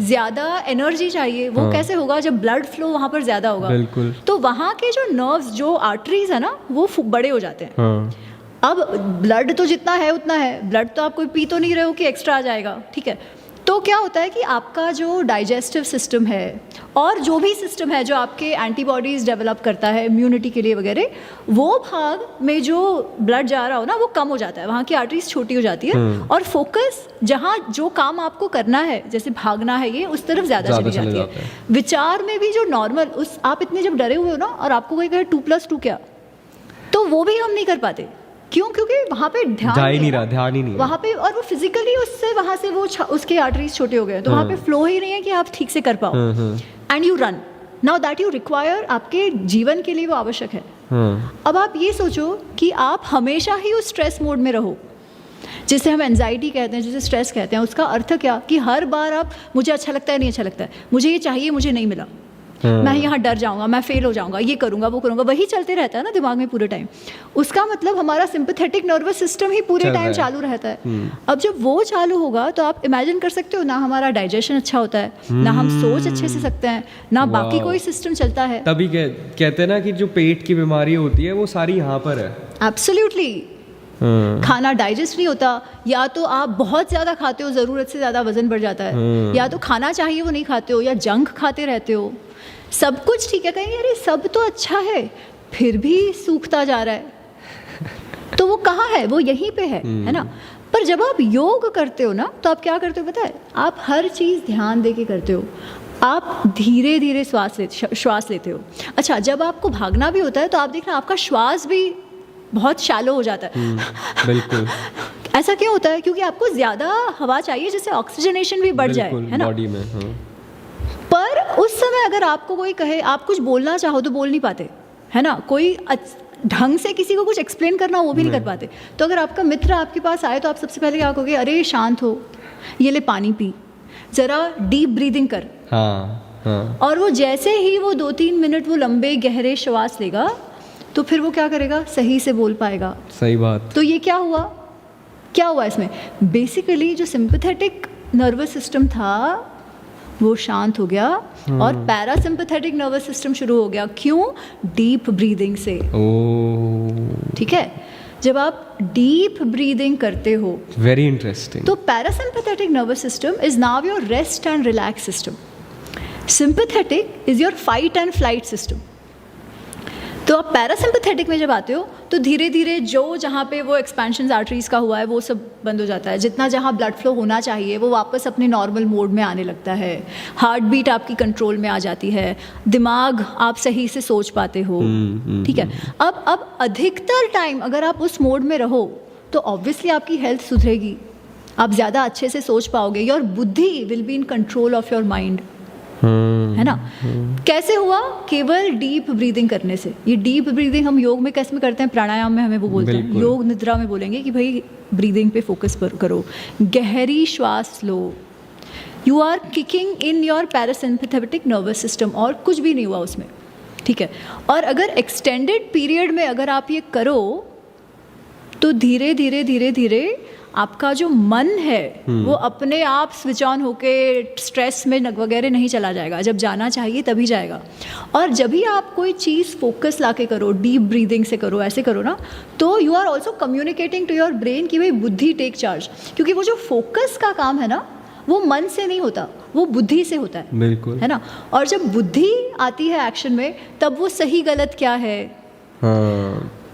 ज़्यादा एनर्जी चाहिए। वो कैसे होगा, जब ब्लड फ्लो वहाँ पर ज़्यादा होगा। बिल्कुल। तो वहाँ के जो नर्व्स, जो आर्टरीज है ना, वो बड़े हो जाते हैं। अब ब्लड तो जितना है उतना है, ब्लड तो आप कोई पी तो नहीं रहे हो कि एक्स्ट्रा आ जाएगा, ठीक है। तो क्या होता है कि आपका जो डाइजेस्टिव सिस्टम है और जो भी सिस्टम है जो आपके एंटीबॉडीज़ डेवलप करता है इम्यूनिटी के लिए वगैरह, वो भाग में जो ब्लड जा रहा हो ना वो कम हो जाता है, वहाँ की आर्टरीज छोटी हो जाती है, और फोकस जहाँ जो काम आपको करना है, जैसे भागना है, ये उस तरफ ज़्यादा चली जाती है। विचार में भी जो नॉर्मल, उस आप इतने जब डरे हुए हो ना और आपको कोई कहे 2+2 क्या, तो वो भी हम नहीं कर पाते, क्यों? क्योंकि वहाँ पे ध्यान ध्यान ही नहीं है वहाँ पे, और वो फिजिकली उससे वहाँ से वो उसके आर्टरीज छोटे हो गए, तो वहाँ पे फ्लो ही नहीं है कि आप ठीक से कर पाओ। And you run now that you require, आपके जीवन के लिए वो आवश्यक है। अब आप ये सोचो कि आप हमेशा ही उस स्ट्रेस मोड में रहो, जिसे हम एंजाइटी कहते हैं, जिसे स्ट्रेस कहते हैं। उसका अर्थ क्या? कि हर बार आप, मुझे अच्छा लगता है नहीं अच्छा लगता है, मुझे ये चाहिए मुझे नहीं मिला, मैं यहाँ डर जाऊंगा, मैं फेल हो जाऊंगा, ये करूंगा वो करूंगा, वही चलते रहता है ना दिमाग में पूरे टाइम। उसका मतलब हमारा सिंपैथेटिक नर्वस सिस्टम ही पूरे टाइम चालू रहता है। अब जब वो चालू होगा तो आप इमेजिन कर सकते हो ना, हमारा डाइजेशन अच्छा होता है, ना हम सोच अच्छे से सकते हैं, ना बाकी कोई सिस्टम चलता है। तभी कहते हैं ना कि जो पेट की बीमारी होती है वो सारी यहाँ पर है। एब्सोल्युटली। खाना डाइजेस्ट नहीं होता, या तो आप बहुत ज़्यादा खाते हो, ज़रूरत से ज़्यादा वजन बढ़ जाता है, या तो खाना चाहिए वो नहीं खाते हो, या जंक खाते रहते हो। सब कुछ ठीक है, कहेंगे अरे सब तो अच्छा है, फिर भी सूखता जा रहा है। तो वो कहाँ है? वो यहीं पे है ना। पर जब आप योग करते हो ना, तो आप क्या करते हो पता है? आप हर चीज़ ध्यान दे के करते हो। आप धीरे धीरे श्वास लेते हो। अच्छा, जब आपको भागना भी होता है तो आप देखना आपका श्वास भी बहुत शैलो हो जाता है। बिल्कुल। ऐसा क्यों होता है? क्योंकि आपको ज़्यादा हवा चाहिए, जिससे ऑक्सीजनेशन भी बढ़ जाए, है ना, बॉडी में। पर उस समय अगर आपको कोई कहे, आप कुछ बोलना चाहो तो बोल नहीं पाते, है ना। कोई ढंग से किसी को कुछ एक्सप्लेन करना वो भी नहीं कर पाते। तो अगर आपका मित्र आपके पास आए तो आप सबसे पहले क्या कहोगे? अरे शांत हो, ये ले पानी पी, ज़रा डीप ब्रीदिंग कर। हाँ। और वो जैसे ही वो 2-3 मिनट वो लंबे गहरे श्वास लेगा, तो फिर वो क्या करेगा? सही से बोल पाएगा। सही बात। तो ये क्या हुआ इसमें? बेसिकली जो सिंपैथेटिक नर्वस सिस्टम था वो शांत हो गया, और पैरासिम्पैथेटिक नर्वस सिस्टम शुरू हो गया। क्यों? डीप ब्रीदिंग से। ठीक है, जब आप डीप ब्रीदिंग करते हो, वेरी इंटरेस्टिंग, तो parasympathetic nervous system is now your rest and relax system, sympathetic is your fight and flight system. तो आप पैरासिम्पैथेटिक में जब आते हो तो धीरे धीरे जो जहाँ पे वो एक्सपेंशन आर्टरीज का हुआ है वो सब बंद हो जाता है, जितना जहाँ ब्लड फ्लो होना चाहिए वो वापस अपने नॉर्मल मोड में आने लगता है, हार्ट बीट आपकी कंट्रोल में आ जाती है, दिमाग आप सही से सोच पाते हो। ठीक है, अब अधिकतर टाइम अगर आप उस मोड में रहो तो ऑब्वियसली आपकी हेल्थ सुधरेगी, आप ज़्यादा अच्छे से सोच पाओगे, योर बुद्धि will be in control of your mind, है ना। कैसे हुआ? केवल डीप ब्रीदिंग करने से। ये डीप ब्रीदिंग हम योग में कैसे में करते हैं? प्राणायाम में हमें वो बोलते हैं, योग निद्रा में बोलेंगे कि भाई ब्रीदिंग पे फोकस करो, गहरी श्वास लो, you are kicking in your parasympathetic nervous system, और कुछ भी नहीं हुआ उसमें। ठीक है, और अगर एक्सटेंडेड पीरियड में अगर आप ये करो तो धीरे धीरे धीरे धीरे आपका जो मन है वो अपने आप स्विच ऑन होके स्ट्रेस में वगैरह नहीं चला जाएगा, जब जाना चाहिए तभी जाएगा। और जब भी आप कोई चीज़ फोकस लाके करो, डीप ब्रीदिंग से करो, ऐसे करो ना, तो you are also communicating to your brain कि भाई बुद्धि टेक चार्ज, क्योंकि वो जो फोकस का काम है ना वो मन से नहीं होता, वो बुद्धि से होता है। बिल्कुल, है ना। और जब बुद्धि आती है एक्शन में, तब वो सही गलत क्या है,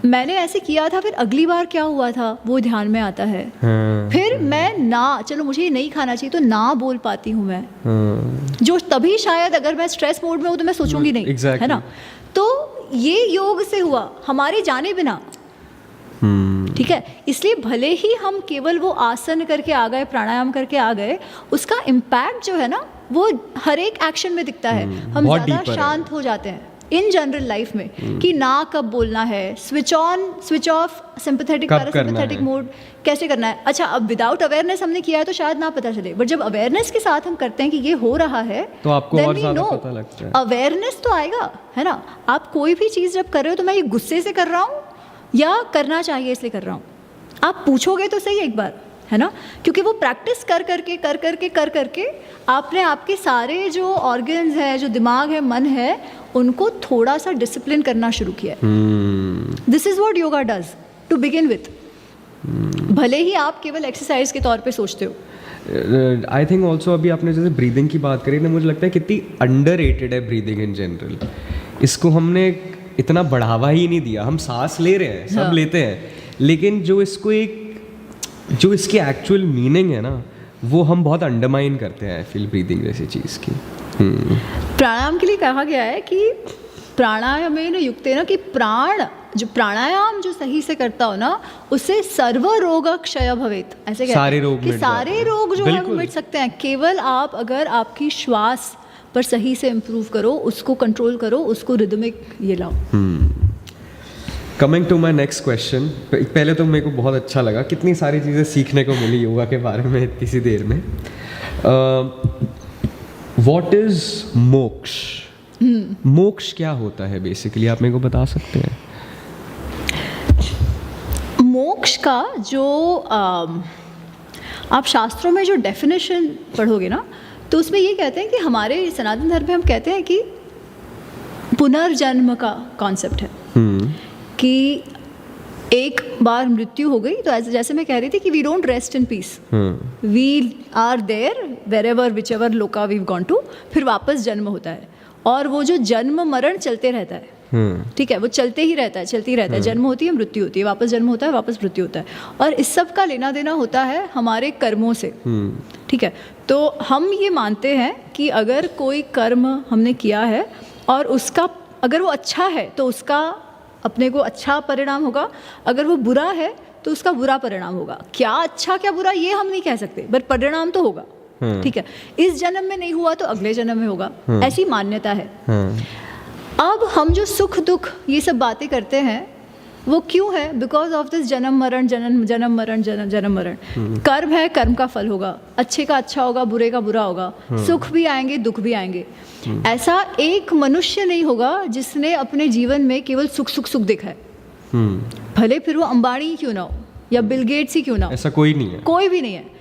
मैंने ऐसे किया था, फिर अगली बार क्या हुआ था वो ध्यान में आता है। फिर मैं ना, चलो मुझे ये नहीं खाना चाहिए तो ना बोल पाती हूँ मैं, जो तभी शायद अगर मैं स्ट्रेस मोड में हूँ तो मैं सोचूंगी नहीं, है ना। तो ये योग से हुआ हमारे जाने बिना। ठीक है, इसलिए भले ही हम केवल वो आसन करके आ गए, प्राणायाम करके आ गए, उसका इम्पैक्ट जो है ना वो हर एक एक्शन में दिखता है। हम ज़्यादा शांत हो जाते हैं इन जनरल लाइफ में, कि ना कब बोलना है, switch on switch off sympathetic parasympathetic mode कैसे करना है। अच्छा, अब विदाउट अवेयरनेस हमने किया है तो शायद ना पता चले, बट जब अवेयरनेस के साथ हम करते हैं कि ये हो रहा है तो आपको और ज़्यादा पता लगता है, अवेयरनेस तो आएगा, है ना। आप कोई भी चीज़ जब कर रहे हो तो मैं ये गुस्से से कर रहा हूँ या करना चाहिए इसलिए कर रहा हूँ, आप पूछोगे तो सही एक बार, है ना। क्योंकि वो प्रैक्टिस कर करके आपने आपके सारे जो ऑर्गन्स हैं, जो दिमाग है, मन है, उनको थोड़ा सा डिसिप्लिन करना शुरू किया है। This is what yoga does to begin with, भले ही आप केवल एक्सरसाइज के तौर पे सोचते हो। आई थिंक ऑल्सो अभी आपने जैसे ब्रीदिंग की बात करी ना, मुझे लगता है कितनी अंडररेटेड है ब्रीदिंग इन जनरल। इसको हमने इतना बढ़ावा ही नहीं दिया, हम सांस ले रहे हैं, सब लेते हैं, लेकिन जो इसकी एक्चुअल मीनिंग है ना वो हम बहुत अंडरमाइन करते हैं। आई फील ब्रीदिंग जैसी चीज़ की। प्राणायाम के लिए कहा गया है कि प्राणायामेन युक्तेन कि प्राणायाम जो सही से करता हो ना, उससे सर्व रोग क्षय भवेत, ऐसे कहते सारे हैं रोग कि मिट सारे जाते हैं। रोग जो है वो बिल्कुल। मिट सकते हैं। केवल आप अगर आपकी श्वास पर सही से इम्प्रूव करो, उसको कंट्रोल करो, उसको रिदमिक ये लाओ। Coming to my next question, पहले तो मेरे को बहुत अच्छा लगा, कितनी सारी चीज़ें सीखने को मिली योगा के बारे में इतनी सी देर में। वॉट इज मोक्ष? मोक्ष क्या होता है बेसिकली, आप मेरे को बता सकते हैं? मोक्ष का जो आप शास्त्रों में जो डेफिनेशन पढ़ोगे ना, तो उसमें ये कहते हैं कि हमारे सनातन धर्म में हम कहते हैं कि पुनर्जन्म का कॉन्सेप्ट है कि एक बार मृत्यु हो गई तो ऐसे जैसे मैं कह रही थी कि we don't rest in peace, we are there wherever whichever loka we gone to, फिर वापस जन्म होता है और वो जो जन्म मरण चलते रहता है। ठीक है, वो चलते ही रहता है, चलती रहता है। जन्म होती है, मृत्यु होती है, वापस जन्म होता है, वापस मृत्यु होता है, और इस सब का लेना देना होता है हमारे कर्मों से। ठीक है, तो हम ये मानते हैं कि अगर कोई कर्म हमने किया है और उसका अगर वो अच्छा है तो उसका अपने को अच्छा परिणाम होगा, अगर वो बुरा है तो उसका बुरा परिणाम होगा। क्या अच्छा क्या बुरा ये हम नहीं कह सकते, बट परिणाम तो होगा। ठीक है, इस जन्म में नहीं हुआ तो अगले जन्म में होगा, ऐसी मान्यता है। अब हम जो सुख दुख ये सब बातें करते हैं वो क्यों है? बिकॉज ऑफ दिस जन्म मरण, जन्म मरण, जन्म मरण। कर्म है, कर्म का फल होगा, अच्छे का अच्छा होगा, बुरे का बुरा होगा, सुख भी आएंगे, दुख भी आएंगे। ऐसा एक मनुष्य नहीं होगा जिसने अपने जीवन में केवल सुख सुख सुख देखा है, भले फिर वो अंबानी ही क्यों ना हो या बिल गेट्स ही क्यों ना हो, ऐसा कोई नहीं है, कोई भी नहीं है।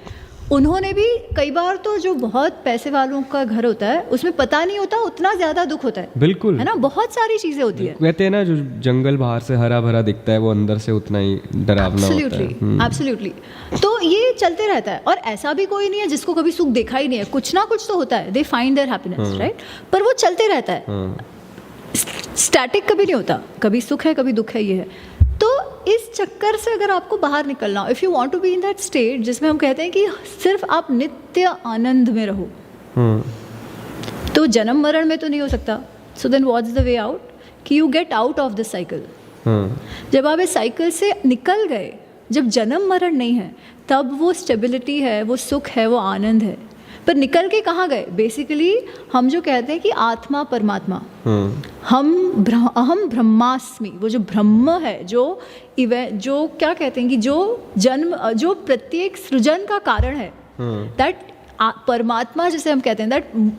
उन्होंने भी कई बार तो जो बहुत पैसे वालों का घर होता है उसमें पता नहीं होता उतना ज्यादा दुख होता है। बिल्कुल, है ना, बहुत सारी चीजें होती है। कहते हैं ना जो जंगल बाहर से हरा भरा दिखता है वो अंदर से उतना ही डरावना होता है। एब्सोल्युटली। तो ये चलते रहता है और ऐसा भी कोई नहीं है जिसको कभी सुख देखा ही नहीं है, कुछ ना कुछ तो होता है, they find their happiness, right, पर वो चलते रहता है, स्टैटिक कभी नहीं होता, कभी सुख है कभी दुख है, ये है। तो इस चक्कर से अगर आपको बाहर निकलना हो, if you want to be in that state जिसमें हम कहते हैं कि सिर्फ आप नित्य आनंद में रहो, तो जन्म मरण में तो नहीं हो सकता। So then what's the way out? कि you get out of this cycle. जब आप इस साइकिल से निकल गए, जब जन्म मरण नहीं है, तब वो स्टेबिलिटी है, वो सुख है, वो आनंद है। पर निकल के कहाँ गए? बेसिकली हम जो कहते हैं कि आत्मा परमात्मा, अहम ब्रह्मास्मि, वो जो ब्रह्म है, जो क्या कहते हैं कि जो प्रत्येक सृजन का कारण है, दैट परमात्मा जिसे हम कहते हैं,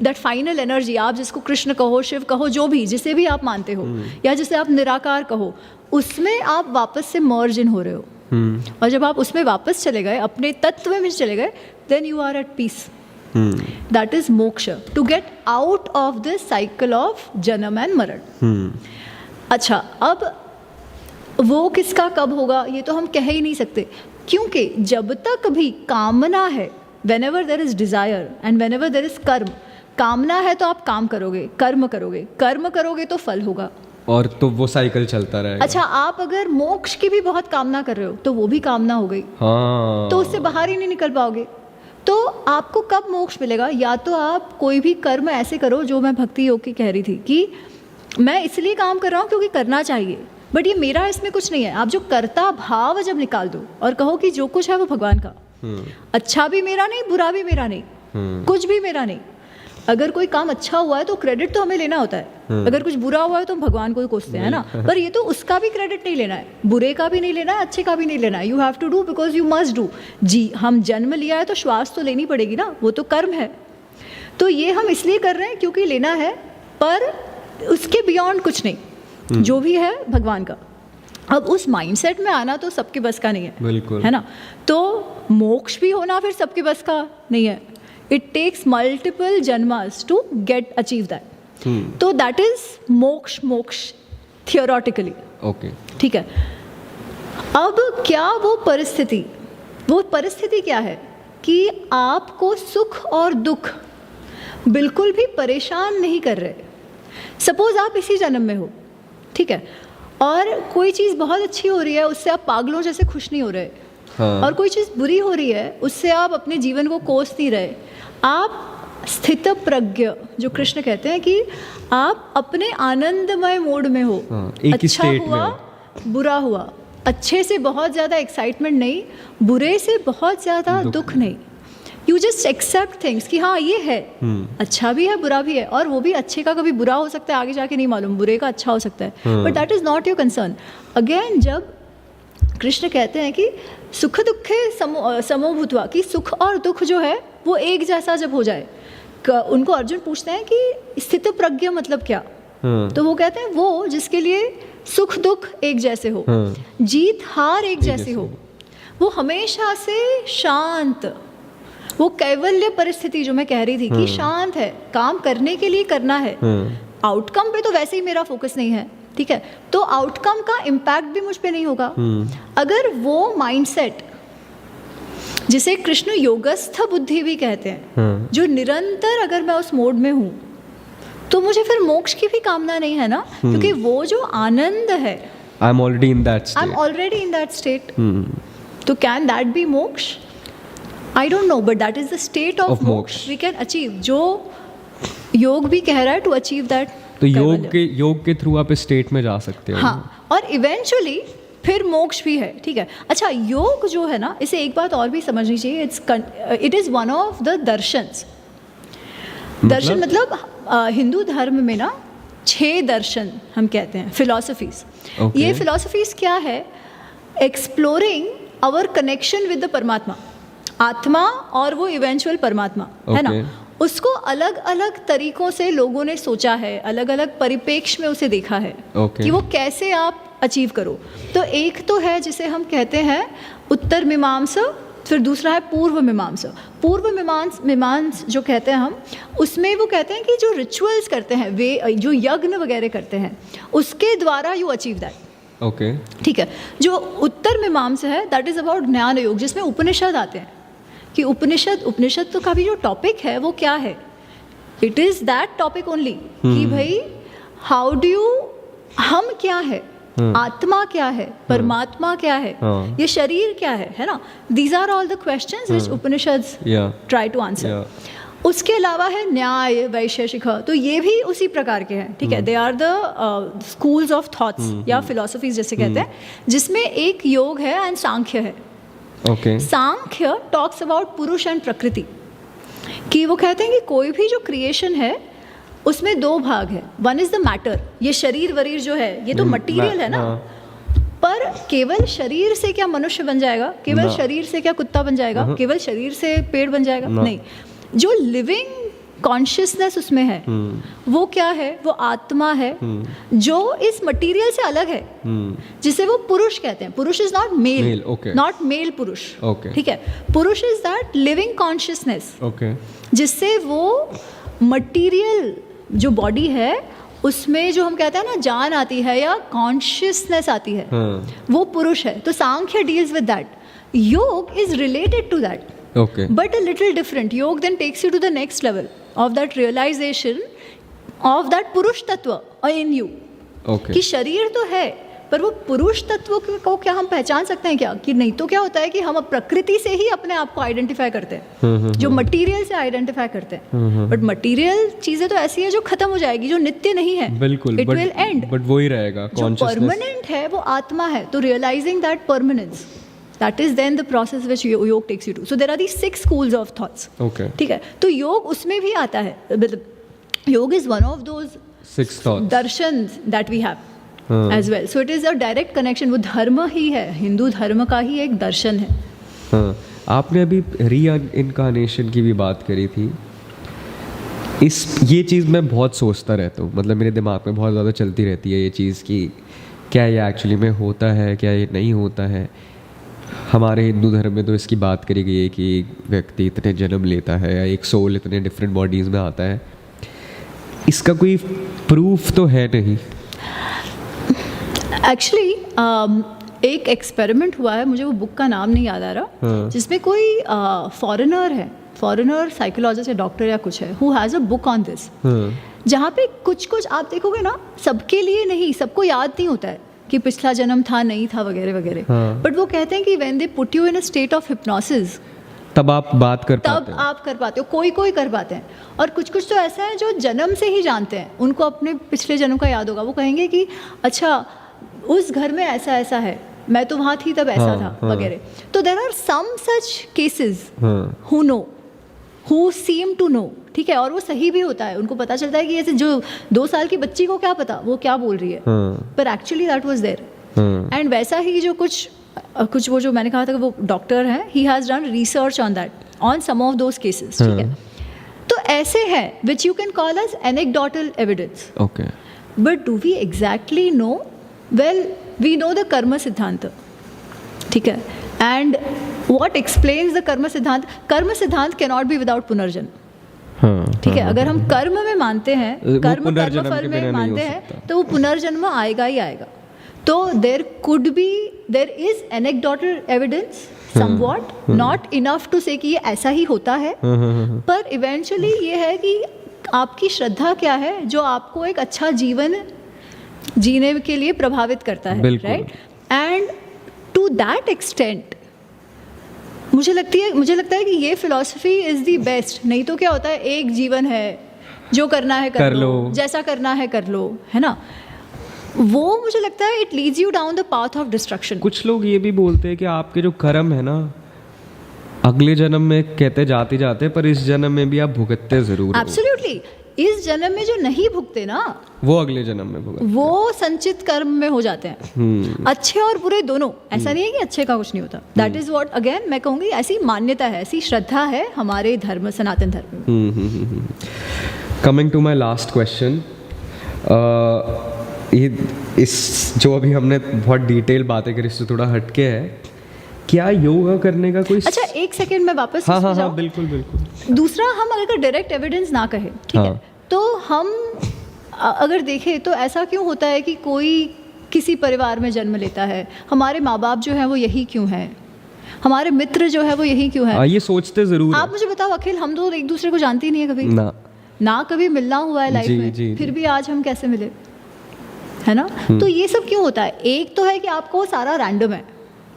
दैट फाइनल एनर्जी, आप जिसको कृष्ण कहो, शिव कहो, जो भी जिसे भी आप मानते हो, या जिसे आप निराकार कहो, उसमें आप वापस से मर्ज इन हो रहे हो। और जब आप उसमें वापस चले गए, अपने तत्व में चले गए, then you are at peace. That is moksha, to get out of this cycle of janam and maran. अच्छा, अब वो किसका कब होगा ये तो हम कह ही नहीं सकते, क्योंकि जब तक भी कामना है, whenever there is desire and whenever there is कर्म, कामना है तो आप काम करोगे, कर्म करोगे तो फल होगा, और तो वो साइकिल चलता रहेगा। अच्छा, आप अगर मोक्ष की भी बहुत कामना कर रहे हो तो वो भी कामना हो गई, हाँ, तो उससे बाहर ही नहीं निकल पाओगे। तो आपको कब मोक्ष मिलेगा? या तो आप कोई भी कर्म ऐसे करो, जो मैं भक्ति योग की कह रही थी कि मैं इसलिए काम कर रहा हूँ क्योंकि करना चाहिए, बट ये मेरा इसमें कुछ नहीं है। आप जो कर्ता भाव जब निकाल दो और कहो कि जो कुछ है वो भगवान का, अच्छा भी मेरा नहीं, बुरा भी मेरा नहीं, कुछ भी मेरा नहीं। अगर कोई काम अच्छा हुआ है तो क्रेडिट तो हमें लेना होता है, अगर कुछ बुरा हुआ है तो हम भगवान को कोसते हैं ना, पर ये तो उसका भी क्रेडिट नहीं लेना है, बुरे का भी नहीं लेना है, अच्छे का भी नहीं लेना है। You have to do because you must do. जी, हम जन्म लिया है तो श्वास तो लेनी पड़ेगी ना, वो तो कर्म है। तो ये हम इसलिए कर रहे हैं क्योंकि लेना है, पर उसके बियॉन्ड कुछ नहीं, जो भी है भगवान का। अब उस माइंडसेट में आना तो सबके बस का नहीं है, बिल्कुल, है ना। तो मोक्ष भी होना फिर सबके बस का नहीं है। It takes multiple janmas to get achieve that. तो that is मोक्ष theoretically. Okay. ठीक है। अब क्या वो परिस्थिति क्या है कि आपको सुख और दुख बिल्कुल भी परेशान नहीं कर रहे। सपोज आप इसी जन्म में हो, ठीक है, और कोई चीज़ बहुत अच्छी हो रही है, उससे आप पागलों जैसे खुश नहीं हो रहे, और कोई चीज़ बुरी हो रही है, उससे आप अपने जीवन को कोस नहीं रहे। आप स्थित प्रज्ञ जो कृष्ण कहते हैं कि आप अपने आनंदमय मोड में हो, एक ही अच्छा state में हुआ बुरा हुआ, अच्छे से बहुत ज़्यादा एक्साइटमेंट नहीं, बुरे से बहुत ज़्यादा दुख नहीं, यू जस्ट एक्सेप्ट थिंग्स कि हाँ ये है, अच्छा भी है बुरा भी है, और वो भी अच्छे का कभी बुरा हो सकता है आगे जाके नहीं मालूम, बुरे का अच्छा हो सकता है, but that is not your concern. Again जब कृष्ण कहते हैं कि सुख दुखे समो भूत्वा, कि सुख और दुख जो है वो एक जैसा जब हो जाए, उनको अर्जुन पूछते हैं कि स्थित प्रज्ञ मतलब क्या, तो वो कहते हैं वो जिसके लिए सुख दुख एक जैसे हो, जीत हार एक जैसी हो, वो हमेशा से शांत, वो कैवल्य परिस्थिति जो मैं कह रही थी कि शांत है, काम करने के लिए करना है, आउटकम पे तो वैसे ही मेरा फोकस नहीं है, ठीक है, तो आउटकम का इम्पैक्ट भी मुझ पे नहीं होगा। अगर वो माइंडसेट जिसे कृष्ण योगस्थ बुद्धि भी कहते हैं, जो निरंतर अगर मैं उस मोड में हूँ तो मुझे फिर मोक्ष की भी कामना नहीं है ना, क्योंकि वो जो आनंद है, I am already in that state, तो कैन दैट बी मोक्ष? I don't know, but that is the state of मोक्ष वी कैन अचीव, जो योग भी कह रहा है टू अचीव दैट। तो योग के थ्रू आप इस स्टेट में जा सकते हो। हाँ, और इवेंचुअली फिर मोक्ष भी है, ठीक है। अच्छा, योग जो है ना, इसे एक बात और भी समझनी चाहिए, it is one of the darshans. दर्शन मतलब हिंदू धर्म में ना 6 दर्शन हम कहते हैं, फिलॉसफीज। ये फिलॉसफीज क्या है? Exploring our connection with the paramatma, आत्मा और वो इवेंचुअल परमात्मा है ना, उसको अलग अलग तरीकों से लोगों ने सोचा है, अलग अलग परिप्रेक्ष्य में उसे देखा है कि वो कैसे आप अचीव करो। तो एक तो है जिसे हम कहते हैं उत्तर मीमांसा, फिर दूसरा है पूर्व मीमांसा। पूर्व मीमांस जो कहते हैं हम, उसमें वो कहते हैं कि जो रिचुअल्स करते हैं, वे जो यज्ञ वगैरह करते हैं, उसके द्वारा यू अचीव दैट। ओके, ठीक है। जो उत्तर मीमांसा है, दैट इज़ अबाउट ज्ञान योग, जिसमें उपनिषद आते हैं कि उपनिषद तो का भी जो टॉपिक है वो क्या है, it is that topic only कि भाई हाउ डू यू, हम क्या है, आत्मा क्या है, परमात्मा क्या है, ये शरीर क्या है ना। These are all the questions which Upanishads try to answer. उसके अलावा है न्याय वैशेषिक, तो ये भी उसी प्रकार के हैं, ठीक है। They are the schools of thoughts या फिलोसफीज जैसे कहते हैं, जिसमें एक योग है एंड सांख्य है। सांख्य टॉक्स अबाउट पुरुष एंड प्रकृति, कि वो कहते हैं कि कोई भी जो क्रिएशन है उसमें 2 भाग है। वन इज द मैटर, ये शरीर वरीर जो है ये तो मटीरियल है ना, पर केवल शरीर से क्या मनुष्य बन जाएगा, केवल शरीर से क्या कुत्ता बन जाएगा, केवल शरीर से पेड़ बन जाएगा, नहीं। जो लिविंग कॉन्शियसनेस उसमें है वो क्या है, वो आत्मा है जो इस मटेरियल से अलग है, जिसे वो पुरुष कहते हैं। Purush is not male, not male purush, ठीक है। पुरुष इज दैट लिविंग कॉन्शियसनेस, जिससे वो मटेरियल जो बॉडी है उसमें जो हम कहते हैं ना जान आती है या कॉन्शियसनेस आती है, वो पुरुष है। तो Sankhya deals with that, yoga is related to that, but a little different. Yoga then takes you to the next level of that realization of that पुरुष तत्व in you. कि शरीर तो है, पर वो पुरुष तत्व को क्या हम पहचान सकते हैं क्या, कि नहीं? तो क्या होता है कि हम प्रकृति से ही अपने आप को आइडेंटिफाई करते हैं, जो मटेरियल से आइडेंटिफाई करते हैं। बट मटेरियल चीजें तो ऐसी है जो खत्म हो जाएगी, जो नित्य नहीं है, बिल्कुल, इट विल एंड। बट वही रहेगा, जो परमानेंट है वो आत्मा है। तो realising that permanence, that is then the process which yoga takes you to. So there are these 6 schools of thoughts. ठीक है। तो योग उसमें भी आता है, मतलब योग is one of those 6 thoughts darshans that we have as well. So it is a direct connection. वो धर्म ही है, हिंदू धर्म का ही एक दर्शन है। आपने अभी री-इनकार्नेशन की भी बात करी थी। ये चीज़ मैं बहुत सोचता रहता हूँ, मतलब मेरे दिमाग में बहुत ज़्यादा चलती रहती है ये चीज़ कि क्या ये एक्चुअली में होता है, क्या ये नहीं होता है। हमारे हिंदू धर्म में तो इसकी बात करी गई है कि एक व्यक्ति इतने जन्म लेता है या एक सोल इतने डिफरेंट बॉडीज़ में आता है। इसका कोई प्रूफ तो है नहीं। एक्चुअली एक एक्सपेरिमेंट हुआ है, मुझे वो बुक का नाम नहीं याद आ रहा, जिसमें कोई फॉरेनर साइकोलॉजिस्ट या डॉक्टर या कुछ है, who has a book on this, जहाँ पे कुछ आप देखोगे ना, सबके लिए नहीं, सबको याद नहीं होता है कि पिछला जन्म था नहीं था वगैरह वगैरह, बट वो कहते हैं कि when they put you in a state of hypnosis, तब आप बात कर पाते तब हो। आप कर पाते हो, कोई कोई कर पाते हैं। और कुछ कुछ तो ऐसा है जो जन्म से ही जानते हैं, उनको अपने पिछले जन्म का याद होगा, वो कहेंगे कि अच्छा उस घर में ऐसा ऐसा है, मैं तो वहाँ थी तब ऐसा हाँ, था हाँ। वगैरह। तो there are some such cases हाँ, who know, who seem to know, ठीक है, और वो सही भी होता है, उनको पता चलता है कि ऐसे जो 2 साल की बच्ची को क्या पता वो क्या बोल रही है, हाँ, पर एक्चुअली दैट वाज देयर। हाँ, एंड वैसा ही जो कुछ वो जो मैंने कहा था कि वो डॉक्टर है, he has done research on that, on some of those cases, ठीक है। तो ऐसे हैं which you can call as anecdotal evidence, okay, but do we exactly know? Well, we know the karma siddhant, ठीक है, and what explains the karma सिद्धांत? कर्म सिद्धांत कैन नॉट बी विदाउट पुनर्जन्म, हाँ, ठीक है। अगर हम कर्म में मानते हैं, वो कर्म पुनर्जन्म कर्मफल के बिना में नहीं हो मानते सकता। हैं, तो वो पुनर्जन्म आएगा ही आएगा। तो there is anecdotal evidence somewhat, not enough to say कि ये ऐसा ही होता है, पर इवेंचुअली ये है कि आपकी श्रद्धा क्या है जो आपको एक अच्छा जीवन जीने के लिए प्रभावित करता है, बिल्कुल। Right? And to that extent मुझे लगता है कि ये फिलॉसफी इज द बेस्ट। नहीं तो क्या होता है, एक जीवन है, जो करना है कर लो, जैसा करना है कर लो, है ना। वो मुझे लगता है it leads you down the path of destruction. कुछ लोग ये भी बोलते हैं कि आपके जो कर्म है ना, अगले जन्म में कहते जाते जाते, पर इस जन्म में भी आप भुगतते जरूर हो। एब्सोल्युटली। इस जन्म में जो नहीं भुगते ना, वो अगले जन्म में भुगतते। वो संचित कर्म में हो जाते हैं, अच्छे और बुरे दोनों। ऐसा नहीं है कि अच्छे का कुछ नहीं होता। दैट इज व्हाट, अगेन मैं कहूँगी, ऐसी मान्यता है, ऐसी श्रद्धा है हमारे धर्म, सनातन धर्म में। Coming to my last question, ये इस जो अभी हमने बहुत डिटेल बातें करी, इससे थोड़ा हटके है, क्या योगा करने का कोई अच्छा, एक सेकेंड में वापस हाँ उस पे हाँ हाँ, जाऊं? बिल्कुल बिल्कुल। दूसरा, हम अगर डायरेक्ट एविडेंस ना कहे, ठीक हाँ। है, तो हम अगर देखें तो ऐसा क्यों होता है कि कोई किसी परिवार में जन्म लेता है, हमारे माँ बाप जो है वो यही क्यों है, हमारे मित्र जो है वो यही क्यों है? ये सोचते जरूर आप मुझे बताओ अखिल, हम तो एक दूसरे को जानते ही नहीं है कभी ना कभी मिलना हुआ है लाइफ जी, में, जी, फिर जी। भी आज हम कैसे मिले, है ना। तो ये सब क्यों होता है? एक तो है कि आपको सारा रैंडम है,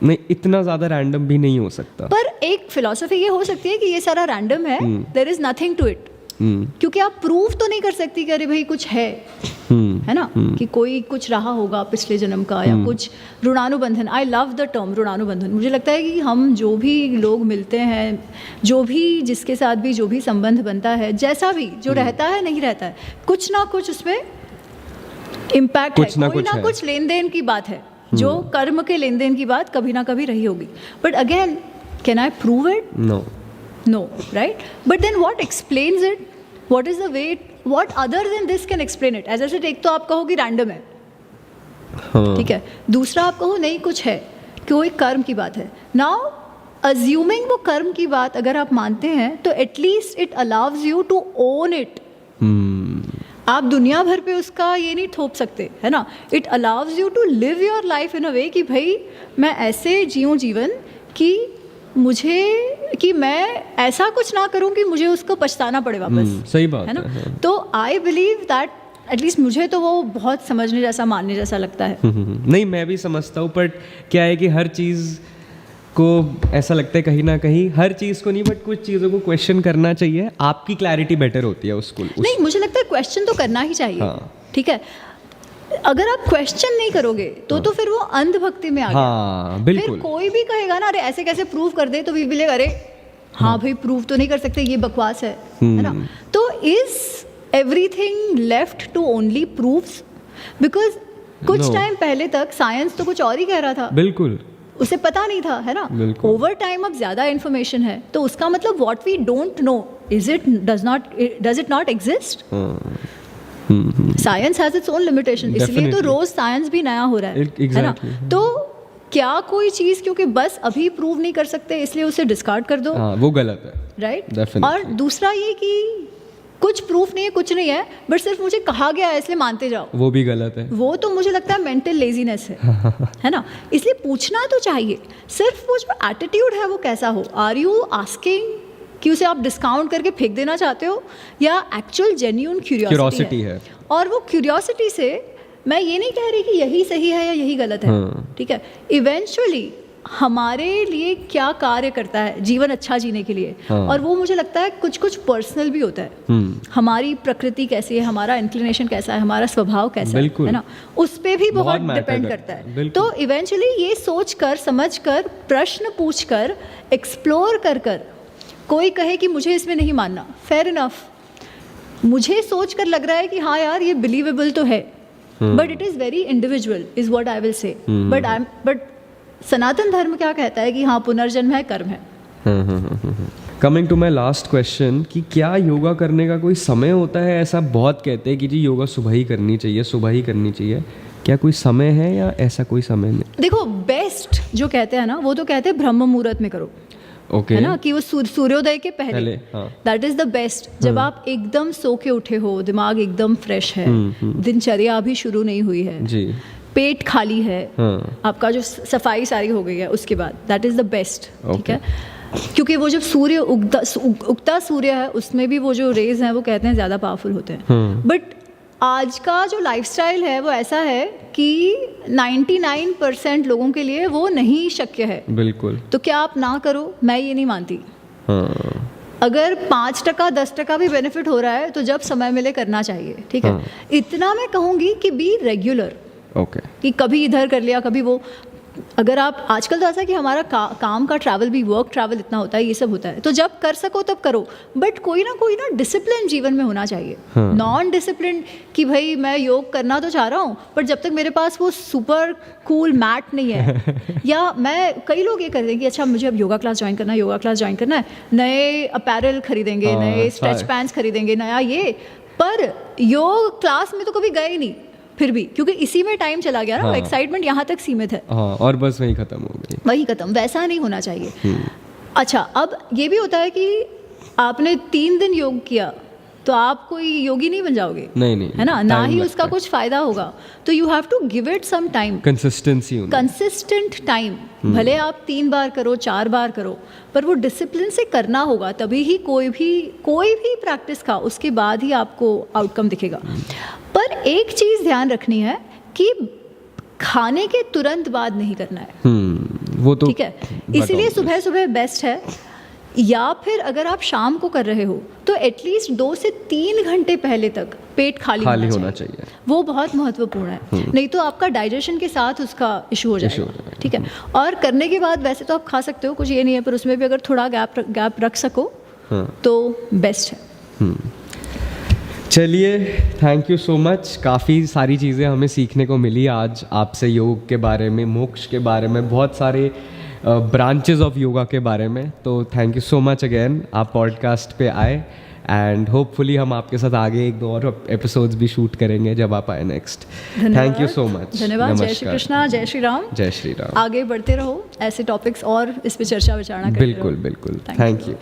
नहीं, इतना ज्यादा रैंडम भी नहीं हो सकता। पर एक फिलॉसफी ये हो सकती है कि ये सारा रैंडम है, there is nothing to it, क्योंकि आप प्रूव तो नहीं कर सकती कि अरे भाई कुछ है ना, कि कोई कुछ रहा होगा पिछले जन्म का, या कुछ ऋणानुबंधन। I love the term rinanubandhan. मुझे लगता है कि हम जो भी लोग मिलते हैं, जो भी जिसके साथ भी जो भी संबंध बनता है, जैसा भी जो रहता है नहीं रहता है, कुछ ना कुछ उसमें इम्पैक्ट है, कोई ना कुछ लेन देन की बात है, जो कर्म के लेन देन की बात कभी ना कभी रही होगी। But again, can I prove it? No, right? But then what explains it? What is the way? What other than this can explain it? As I said, एक तो आप कहोगे रैंडम है, ठीक है, दूसरा आप कहो नहीं कुछ है, कोई कर्म की बात है। नाउ अज्यूमिंग वो कर्म की बात अगर आप मानते हैं, तो at least it allows you to own it. आप दुनिया भर पे उसका ये नहीं थोप सकते, है ना। It allows you to live your life in a way कि भाई मैं ऐसे जीऊँ जीवन कि मैं ऐसा कुछ ना करूं कि मुझे उसको पछताना पड़े वापस। सही बात है ना। तो आई बिलीव दैट, एटलीस्ट मुझे तो वो बहुत समझने जैसा, मानने जैसा लगता है। नहीं, मैं भी समझता हूँ, बट क्या है कि हर चीज़ को ऐसा लगता है कहीं ना कहीं, हर चीज़ को नहीं बट कुछ चीज़ों को क्वेश्चन करना चाहिए, आपकी क्लैरिटी बेटर होती है उसको। नहीं, मुझे लगता है क्वेश्चन तो करना ही चाहिए। हाँ। ठीक है, अगर आप क्वेश्चन नहीं करोगे तो फिर वो अंधभक्ति में आ गया। हाँ, बिल्कुल। फिर कोई भी कहेगा ना, अरे ऐसे कैसे प्रूव कर दे, तो वी विल, अरे हाँ भाई प्रूव तो नहीं कर सकते, ये बकवास है ना। तो is everything left to only proofs? Because कुछ टाइम पहले तक साइंस तो कुछ और ही कह रहा था, बिल्कुल, उसे पता नहीं था, है ना। ओवर टाइम अब ज्यादा इन्फॉर्मेशन है, तो उसका मतलब what we don't know, is it does it not exist? Science has its own limitation, इसलिए तो रोज साइंस भी नया हो रहा है ना। तो क्या कोई चीज क्योंकि बस अभी प्रूव नहीं कर सकते इसलिए उसे डिस्कार्ड कर दो? वो गलत है, राइट। और दूसरा ये कि कुछ प्रूफ नहीं है, कुछ नहीं है, बट सिर्फ मुझे कहा गया है इसलिए मानते जाओ, वो भी गलत है। वो तो मुझे लगता है मेंटल लेजीनेस है ना। इसलिए पूछना तो चाहिए, सिर्फ वो जो एटीट्यूड है वो कैसा हो। आर यू आस्किंग कि उसे आप डिस्काउंट करके फेंक देना चाहते हो, या एक्चुअल जेन्युइन क्यूरियोसिटी है? और वो क्यूरियोसिटी से मैं ये नहीं कह रही कि यही सही है या यही गलत है, ठीक है। इवेंचुअली हमारे लिए क्या कार्य करता है जीवन अच्छा जीने के लिए। हाँ। और वो मुझे लगता है कुछ कुछ पर्सनल भी होता है। हमारी प्रकृति कैसी है, हमारा इंक्लिनेशन कैसा है, हमारा स्वभाव कैसा बिल्कुल। है ना, उस पे भी बहुत matter डिपेंड करता करता है, है। बिल्कुल। तो इवेंचुअली ये सोच कर, समझ कर, प्रश्न पूछ कर, एक्सप्लोर कर कर, कोई कहे कि मुझे इसमें नहीं मानना, फेयर इनफ। मुझे सोच कर लग रहा है कि हाँ यार ये बिलीवेबल तो है, but it is very individual is what I will say. But Sanatan Dharma क्या कहता है कि हाँ पुनर्जन्म है, कर्म है। Coming to my last question कि क्या योगा करने का कोई समय होता है? ऐसा बहुत कहते हैं कि जी योगा सुबह ही करनी चाहिए, सुबह ही करनी चाहिए। क्या कोई समय है या ऐसा कोई समय नहीं? देखो बेस्ट जो कहते हैं ना, वो तो कहते हैं ब्रह्म मुहूर्त में करो, ओके है ना, कि वो सूर्योदय के पहले, हाँ। That is the best. जब आप एकदम सो के उठे हो, दिमाग एकदम फ्रेश है, दिनचर्या अभी शुरू नहीं हुई है, जी, पेट खाली है, हाँ। आपका जो सफाई सारी हो गई है, उसके बाद दैट इज द बेस्ट। ठीक है, क्योंकि वो जब सूर्य उगता सूर्य है, उसमें भी वो जो रेज हैं वो कहते हैं ज़्यादा पावरफुल होते हैं। बट आज का जो लाइफस्टाइल है वो ऐसा है कि 99% लोगों के लिए वो नहीं शक्य है। बिल्कुल। तो क्या आप ना करो? मैं ये नहीं मानती। हाँ। अगर 5% 10% भी बेनिफिट हो रहा है तो जब समय मिले करना चाहिए। ठीक है, इतना मैं कहूँगी कि बी रेगुलर, ओके, कि कभी इधर कर लिया कभी वो। अगर आप आजकल तो ऐसा है कि हमारा काम का ट्रैवल भी, वर्क ट्रैवल इतना होता है, ये सब होता है, तो जब कर सको तब करो, बट कोई ना डिसिप्लिन जीवन में होना चाहिए। नॉन डिसिप्लिन कि भाई मैं योग करना तो चाह रहा हूँ, पर जब तक मेरे पास वो सुपर कूल मैट नहीं है या मैं, कई लोग ये करते हैं कि अच्छा मुझे अब योगा क्लास ज्वाइन करना है, योगा क्लास ज्वाइन करना है, नए अपैरल खरीदेंगे, नए स्ट्रेच पैंट्स खरीदेंगे, नया ये, पर योग क्लास में तो कभी गए ही नहीं फिर भी, क्योंकि इसी में टाइम चला गया ना, एक्साइटमेंट यहाँ तक सीमित है, हाँ, और बस वही खत्म हो गई, वही खत्म। वैसा नहीं होना चाहिए। अच्छा, अब ये भी होता है कि आपने 3 दिन योग किया तो आप कोई योगी नहीं बन जाओगे, नहीं, है ना, ना ही उसका कुछ फायदा होगा। तो you have to give it some time, consistency, consistent time. भले आप 3 बार करो, 4 बार करो, पर वो डिसिप्लिन से करना होगा, तभी ही कोई भी प्रैक्टिस का उसके बाद ही आपको आउटकम दिखेगा। पर एक चीज़ ध्यान रखनी है कि खाने के तुरंत बाद नहीं करना है। वो तो ठीक है, इसीलिए सुबह सुबह बेस्ट है, या फिर अगर आप शाम को कर रहे हो तो एटलीस्ट 2 से 3 घंटे पहले तक पेट खाली होना चाहिए। वो बहुत महत्वपूर्ण है, नहीं तो आपका डाइजेशन के साथ उसका इशू हो जाएगा। ठीक है, और करने के बाद वैसे तो आप खा सकते हो, कुछ ये नहीं है, पर उसमें भी अगर थोड़ा गैप रख सको तो बेस्ट है। चलिए, थैंक यू सो मच। काफ़ी सारी चीज़ें हमें सीखने को मिली आज आपसे, योग के बारे में, मोक्ष के बारे में, बहुत सारे ब्रांचेस ऑफ योगा के बारे में। तो thank you so much again, आप पॉडकास्ट पे आए, एंड होपफुली हम आपके साथ आगे 1-2 और एपिसोड्स भी शूट करेंगे जब आप आए next. Thank you so much. धन्यवाद। जय श्री कृष्णा, जय श्री राम। जय श्री राम। आगे बढ़ते रहो, ऐसे टॉपिक्स और इस पे चर्चा विचारणा करते रहो। बिल्कुल, थैंक यू।